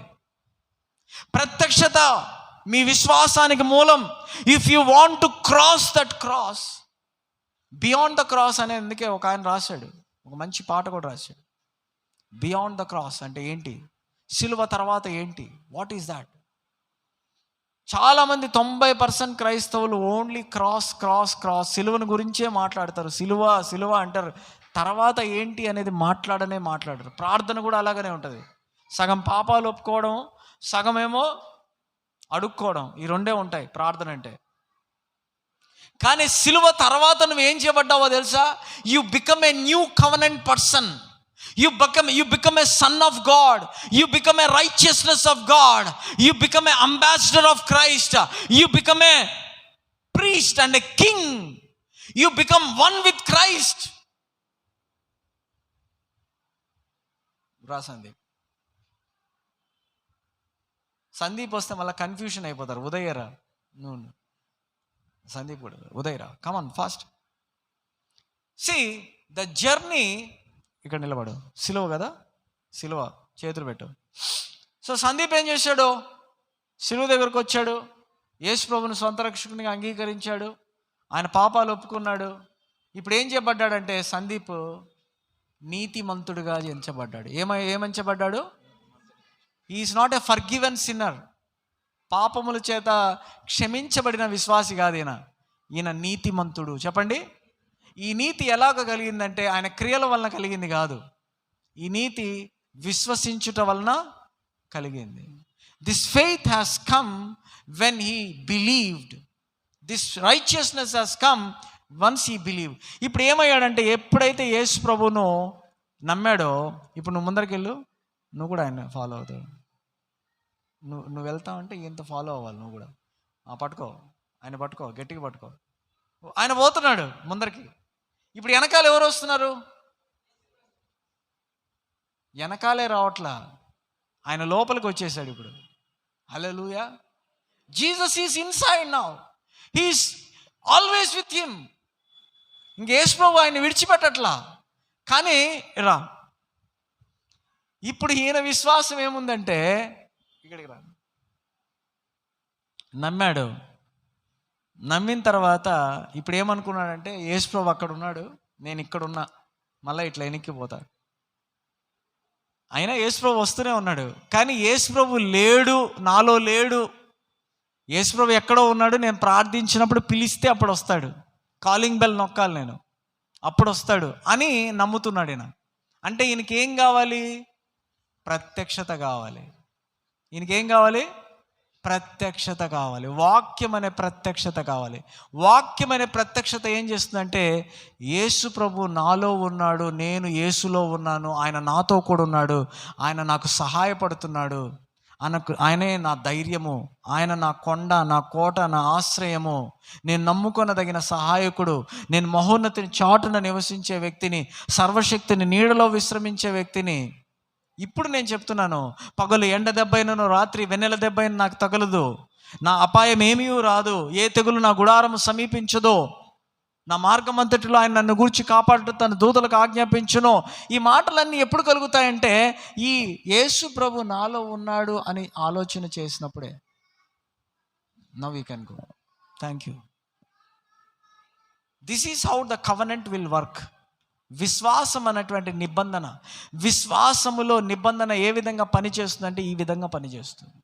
ప్రత్యక్షత మీ విశ్వాసానికి మూలం. If you want to cross that cross, beyond the cross అనే అందుకే ఒక ఆయన రాశాడు, ఒక మంచి పాట కూడా రాశాడు. బియాండ్ ద క్రాస్ అంటే ఏంటి? సిలువ తర్వాత ఏంటి? What is that? చాలామంది 90% క్రైస్తవులు ఓన్లీ క్రాస్ క్రాస్ క్రాస్ సిలువను గురించే మాట్లాడతారు. సిలువ అంటారు, తర్వాత ఏంటి అనేది మాట్లాడరు. ప్రార్థన కూడా అలాగనే ఉంటుంది. సగం పాపాలు ఒప్పుకోవడం, సగమేమో అడుక్కోవడం, ఈ రెండే ఉంటాయి ప్రార్థన అంటే. కానీ సిలువ తర్వాత నువ్వు ఏం చేయబడ్డావో తెలుసా? You become a new covenant person. You become a son of God. You become a righteousness of God. You become an ambassador of Christ. You become a priest and a king. You become one with Christ. Sandeep వస్తే మళ్ళీ కన్ఫ్యూషన్ అయిపోతారు. ఉదయరా నువ్వు సందీప్ కూడా ఉదయరా, come on fast. See the journey, ఇక్కడ నిలబడు, సిలువ కదా, సిలువ చేతులు పెట్టు. సో సందీప్ ఏం చేశాడు? సిలువ దగ్గరకు వచ్చాడు, యేసు ప్రభుని సొంత రక్షకునిగా అంగీకరించాడు, ఆయన పాపాలు ఒప్పుకున్నాడు. ఇప్పుడు ఏం చేయబడ్డాడంటే సందీప్ నీతిమంతుడుగా ఎంచబడ్డాడు. ఏమంచబడ్డాడు? Is not a forgiven sinner. పాపముల చేత క్షమించబడిన విశ్వాసి కాదు ఈయన నీతిమంతుడు. చెప్పండి, ఈ నీతి ఎలాగ కలిగిందంటే ఆయన క్రియల వలన కలిగింది కాదు, ఈ నీతి విశ్వసించుట వలన కలిగింది. This faith has come when he believed. This righteousness has come once he believe. ఇప్పుడు ఏమయ్యాడంటే ఎప్పుడైతే యేసు ప్రభువును నమ్మాడో, ఇప్పుడు నువ్వు ముందరికి వెళ్ళు, నువ్వు కూడా ఆయన ఫాలో అవుతావు. నువ్వు వెళ్తావంటే ఈయనతో ఫాలో అవ్వాలి నువ్వు కూడా. పట్టుకో, ఆయన పట్టుకో, గట్టిగా పట్టుకో. ఆయన పోతున్నాడు ముందరికి. ఇప్పుడు వెనకాల ఎవరు వస్తున్నారు? వెనకాలే రావట్లా, ఆయన లోపలికి వచ్చేసాడు ఇప్పుడు. Hallelujah. Jesus is inside now. He is always with him. ఇంక యేసు ప్రభు ఆయన విడిచిపెట్టట్లా. కానీ రా, ఇప్పుడు ఈయన విశ్వాసం ఏముందంటే, ఇక్కడికి రా, నమ్మాడు. నమ్మిన తర్వాత ఇప్పుడు ఏమనుకున్నాడంటే యేసు ప్రభు అక్కడ ఉన్నాడు, నేను ఇక్కడ ఉన్నా, మళ్ళీ ఇట్లా వెనక్కిపోతా. అయినా యేసు ప్రభు వస్తూనే ఉన్నాడు, కానీ యేసు ప్రభు లేడు, నాలో లేడు. యేసు ప్రభు ఎక్కడో ఉన్నాడు, నేను ప్రార్థించినప్పుడు పిలిస్తే అప్పుడు వస్తాడు, కాలింగ్ బెల్ నొక్కాలి నేను, అప్పుడు వస్తాడు అని నమ్ముతున్నాడు ఈయన. అంటే ఈయనకి ఏం కావాలి? ప్రత్యక్షత కావాలి. ఈయనకేం కావాలి? ప్రత్యక్షత కావాలి. వాక్యం అనే ప్రత్యక్షత కావాలి. వాక్యం అనే ప్రత్యక్షత ఏం చేస్తుందంటే, యేసు ప్రభు నాలో ఉన్నాడు, నేను యేసులో ఉన్నాను, ఆయన నాతో కూడా ఉన్నాడు, ఆయన నాకు సహాయపడుతున్నాడు, ఆయనే నా ధైర్యము, ఆయన నా కొండ, నా కోట, నా ఆశ్రయము, నేను నమ్ముకొనదగిన సహాయకుడు, నేను మహోన్నతిని చాటున నివసించే వ్యక్తిని, సర్వశక్తిని నీడలో విశ్రమించే వ్యక్తిని. ఇప్పుడు నేను చెప్తున్నాను, పగలు ఎండ దెబ్బైనను రాత్రి వెన్నెల దెబ్బైన నాకు తగలదు, నా అపాయం ఏమీ రాదు, ఏ తెగులు నా గుడారము సమీపించదో, నా మార్గం అంతటిలో ఆయన నన్ను గూర్చి కాపాడుతూ తన దూతలకు ఆజ్ఞాపించును. ఈ మాటలన్నీ ఎప్పుడు కలుగుతాయంటే, ఈ యేసు ప్రభు నాలో ఉన్నాడు అని ఆలోచన చేసినప్పుడే. Now we can go. Thank you. This is how the covenant will work. విశ్వాసం అన్నటువంటి నిబంధన, విశ్వాసములో నిబంధన ఏ విధంగా పనిచేస్తుందంటే ఈ విధంగా పనిచేస్తుంది.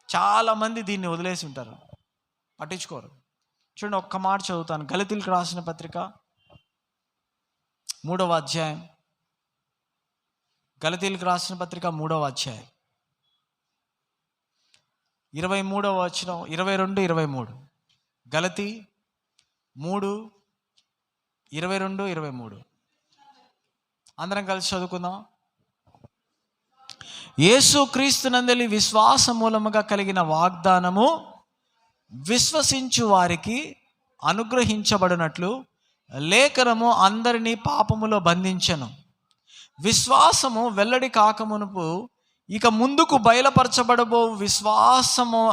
చాలామంది దీన్ని వదిలేసి ఉంటారు, పట్టించుకోరు. చూడండి, ఒక్క మాట చదువుతాను. గలతీయులకు రాసిన పత్రిక 3వ అధ్యాయం. గలతీయులకు రాసిన పత్రిక 3వ అధ్యాయం 23వ వచనం, 22, 23. గలతీ 3:22, 23 అందరం కలిసి చదువుకుందాం. యేసు క్రీస్తునందలి విశ్వాస మూలముగా కలిగిన వాగ్దానము విశ్వసించు వారికి అనుగ్రహించబడినట్లు లేఖనము అందరినీ పాపములో బంధించెను. విశ్వాసము వెల్లడి కాకమునుపు ఇక ముందుకు బయలుపరచబడబో విశ్వాసము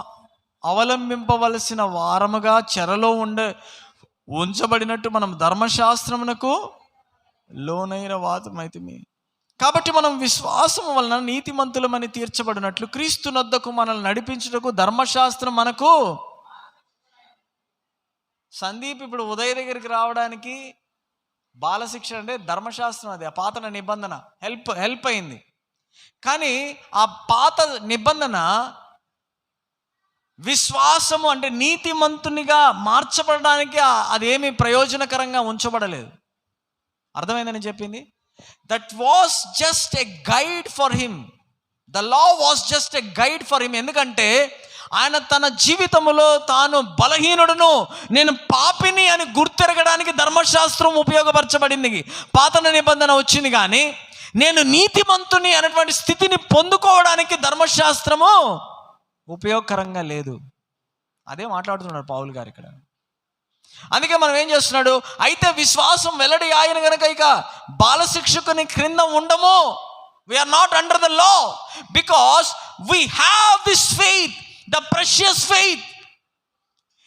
అవలంబింపవలసిన వారముగా చెరలో ఉంచబడినట్టు మనం ధర్మశాస్త్రమునకు లోనైన వాతమైతిమి. కాబట్టి మనం విశ్వాసము వలన నీతిమంతులమని తీర్చబడినట్లు క్రీస్తు నొద్దకు మనల్ని నడిపించుటకు ధర్మశాస్త్రం మనకు. సందీప్ ఇప్పుడు ఉదయ దగ్గరికి రావడానికి బాలశిక్ష అంటే ధర్మశాస్త్రం, అది ఆ పాత నిబంధన హెల్ప్ అయింది. కానీ ఆ పాత నిబంధన విశ్వాసము అంటే నీతిమంతునిగా మార్చబడడానికి అదేమీ ప్రయోజనకరంగా ఉంచబడలేదు. అర్థమైందని చెప్పింది. That was just a guide for him. The law was just a guide for him. ఎందుకంటే ఆయన తన జీవితంలో తాను బలహీనుడును, నేను పాపిని అని గుర్తెరగడానికి ధర్మశాస్త్రం ఉపయోగపరచబడింది. పాత నిబంధన వచ్చింది, కానీ నేను నీతిమంతుని అనేటువంటి స్థితిని పొందుకోవడానికి ధర్మశాస్త్రము ఉపయోగకరంగా లేదు. అదే మాట్లాడుతున్నాడు పౌలు గారు ఇక్కడ. అందుకే మనం ఏం చేస్తున్నాడు, అయితే విశ్వాసం వెల్లడి ఆయన గనక ఇక బాలశిక్షకుని క్రింద ఉండము. We are not under the law because we have this faith, the precious faith.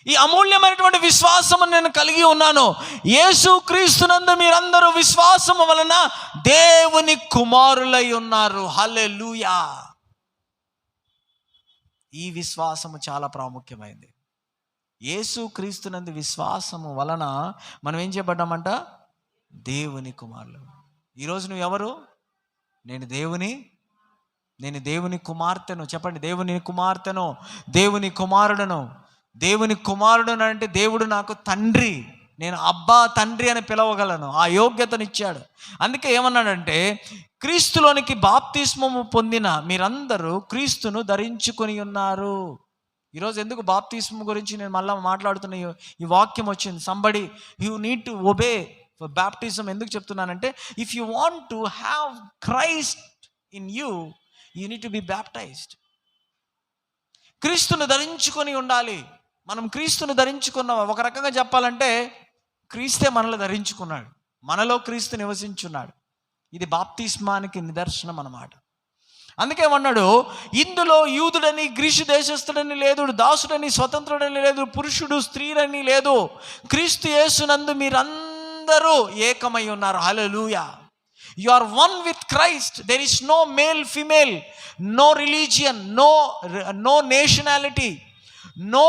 ఈ అమూల్యమైనటువంటి విశ్వాసము నేను కలిగి ఉన్నాను. యేసు క్రీస్తునందు మీరందరూ విశ్వాసము వలన దేవుని కుమారులై ఉన్నారు. హల్లెలూయా. ఈ విశ్వాసము చాలా ప్రాముఖ్యమైనది. యేసు క్రీస్తునందు విశ్వాసము వలన మనం ఏం చేయబడ్డామంట, దేవుని కుమారులు. ఈరోజు నువ్వు ఎవరు? నేను దేవుని కుమార్తెను. చెప్పండి, దేవుని కుమార్తెను, దేవుని కుమారుడను. దేవుని కుమారుడను అంటే దేవుడు నాకు తండ్రి, నేను అబ్బా తండ్రి అని పిలవగలను. ఆ యోగ్యతనిచ్చాడు. అందుకే ఏమన్నాడంటే, క్రీస్తులోనికి బాప్తిస్మము పొందిన మీరందరూ క్రీస్తును ధరించుకొని ఉన్నారు. ఈరోజు ఎందుకు బాప్తిస్మం గురించి నేను మళ్ళీ మాట్లాడుతున్న ఈ వాక్యం వచ్చింది. Somebody you need to obey for baptism. ఎందుకు చెప్తున్నానంటే, if you want to have Christ in you, you need to be baptised. క్రీస్తును ధరించుకొని ఉండాలి. మనం క్రీస్తును ధరించుకున్నాం. ఒక రకంగా చెప్పాలంటే క్రీస్తే మనల్ని ధరించుకున్నాడు, మనలో క్రీస్తు నివసించున్నాడు. ఇది బాప్తిస్మానికి నిదర్శనం అన్నమాట. అందుకేమన్నాడు, ఇందులో యూదుడని గ్రీసు దేశస్థుడని లేదు, దాసుడని స్వతంత్రుడని లేదు, పురుషుడు స్త్రీలని లేదు, క్రీస్తు యేసునందు మీరందరూ ఏకమై ఉన్నారు. హల్లెలూయా. You are one with Christ. There is no male, female, no religion, no nationality, no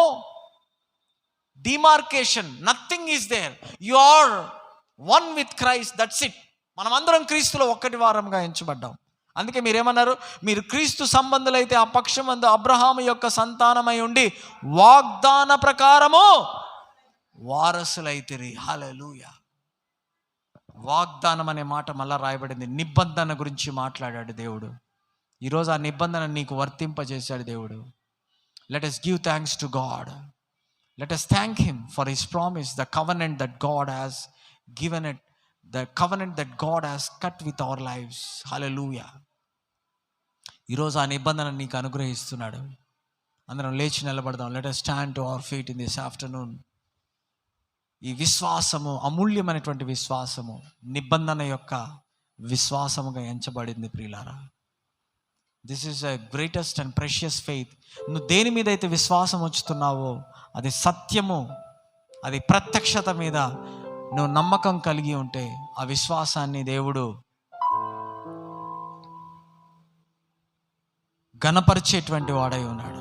demarcation, nothing is there. You are one with Christ, that's it. మనమందరం క్రీస్తులో ఒక్కటి వారంగా ఎంచబడ్డాం. అందుకే మీరేమన్నారు, మీరు క్రీస్తు సంబంధులైతే ఆ పక్షమందు అబ్రహాము యొక్క సంతానమై ఉండి వాగ్దాన ప్రకారము వారసులైతిరి. హల్లెలూయా. వాగ్దానం అనే మాట మళ్ళా రాయబడింది. నిబంధన గురించి మాట్లాడాడు దేవుడు. ఈరోజు ఆ నిబంధన నీకు వర్తింపజేశాడు దేవుడు. Let us give thanks to God. Let us thank him for his promise, the covenant that God has given it, the covenant that God has cut with our lives. Hallelujah. ఈరోజు ఆ నిబంధన నీకు అనుగ్రహిస్తున్నాడు. అందరం లేచి నిలబడదాం. Let us stand to our feet in this afternoon. ఈ విశ్వాసము అమూల్యమైనటువంటి విశ్వాసము నిబంధన యొక్క విశ్వాసముగా ఎంచబడింది ప్రియులారా. This is a greatest and precious faith. నువ్వు దేని మీద అయితే విశ్వాసం ఉంచుతున్నావో అది సత్యము, అది ప్రత్యక్షత మీద నువ్వు నమ్మకం కలిగి ఉంటే ఆ విశ్వాసాన్ని దేవుడు ఘనపరిచేటువంటి వాడై ఉన్నాడు.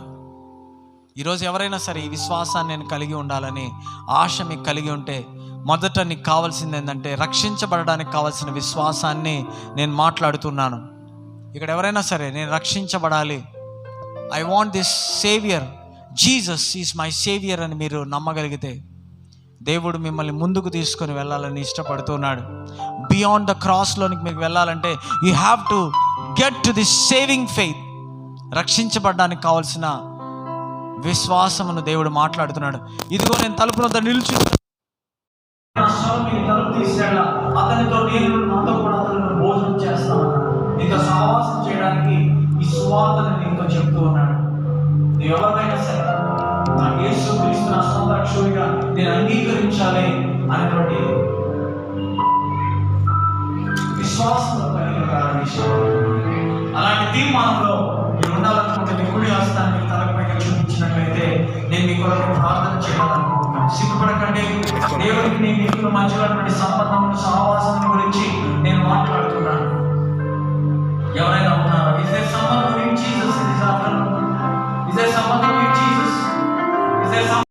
ఈరోజు ఎవరైనా సరే ఈ విశ్వాసాన్ని నేను కలిగి ఉండాలని ఆశ మీకు కలిగి ఉంటే, మొదట నీకు కావాల్సింది ఏంటంటే రక్షించబడడానికి కావాల్సిన విశ్వాసాన్ని నేను మాట్లాడుతున్నాను. ఇక్కడ ఎవరైనా సరే నేను రక్షించబడాలి, I want this saviour, Jesus is my saviour అని మీరు నమ్మగలిగితే దేవుడు మిమ్మల్ని ముందుకు తీసుకొని వెళ్ళాలని ఇష్టపడుతున్నాడు. బియాండ్ ద క్రాస్లోనికి మీకు వెళ్ళాలంటే you have to get to this saving faith. రక్షించబడడానికి కావాల్సిన విశ్వాసమును దేవుడు మాట్లాడుతున్నాడు. ఇదిగో నేను తలుపు వద్ద నిలిచి అతనితో నేను నాతో కూడా అతను భోజనం చేస్తామన్నాడు. నీతో సహవాసం చేయడానికి ఈ సువార్తను నీతో చెప్తూ ఉన్నాడు. నువ్వు ఎవరినైనా సరే నాకు యేసు క్రీస్తు నా సొంత రక్షకుడిగా నేను అంగీకరించాలి అనేటువంటి విశ్వాసంలో కలిగిన విషయం. అలాంటి తీర్మానంలో మీరు ఉండాలనుకుంటే మీ కుడి హస్తాన్ని తలపైకి చూపించినట్లయితే నేను మీ కొరకు ప్రార్థన చేయాలనుకుంటున్నాను. సిగ్గుపడకండి. దేవుడికి నీ మీకు మధ్యలోటువంటి సంబంధం సహవాసం గురించి నేను మాట్లాడుతున్నాను. ఎవరైనా ఉన్నారా? Is there someone who needs Jesus in this afternoon? Is there someone who needs Jesus? Is there someone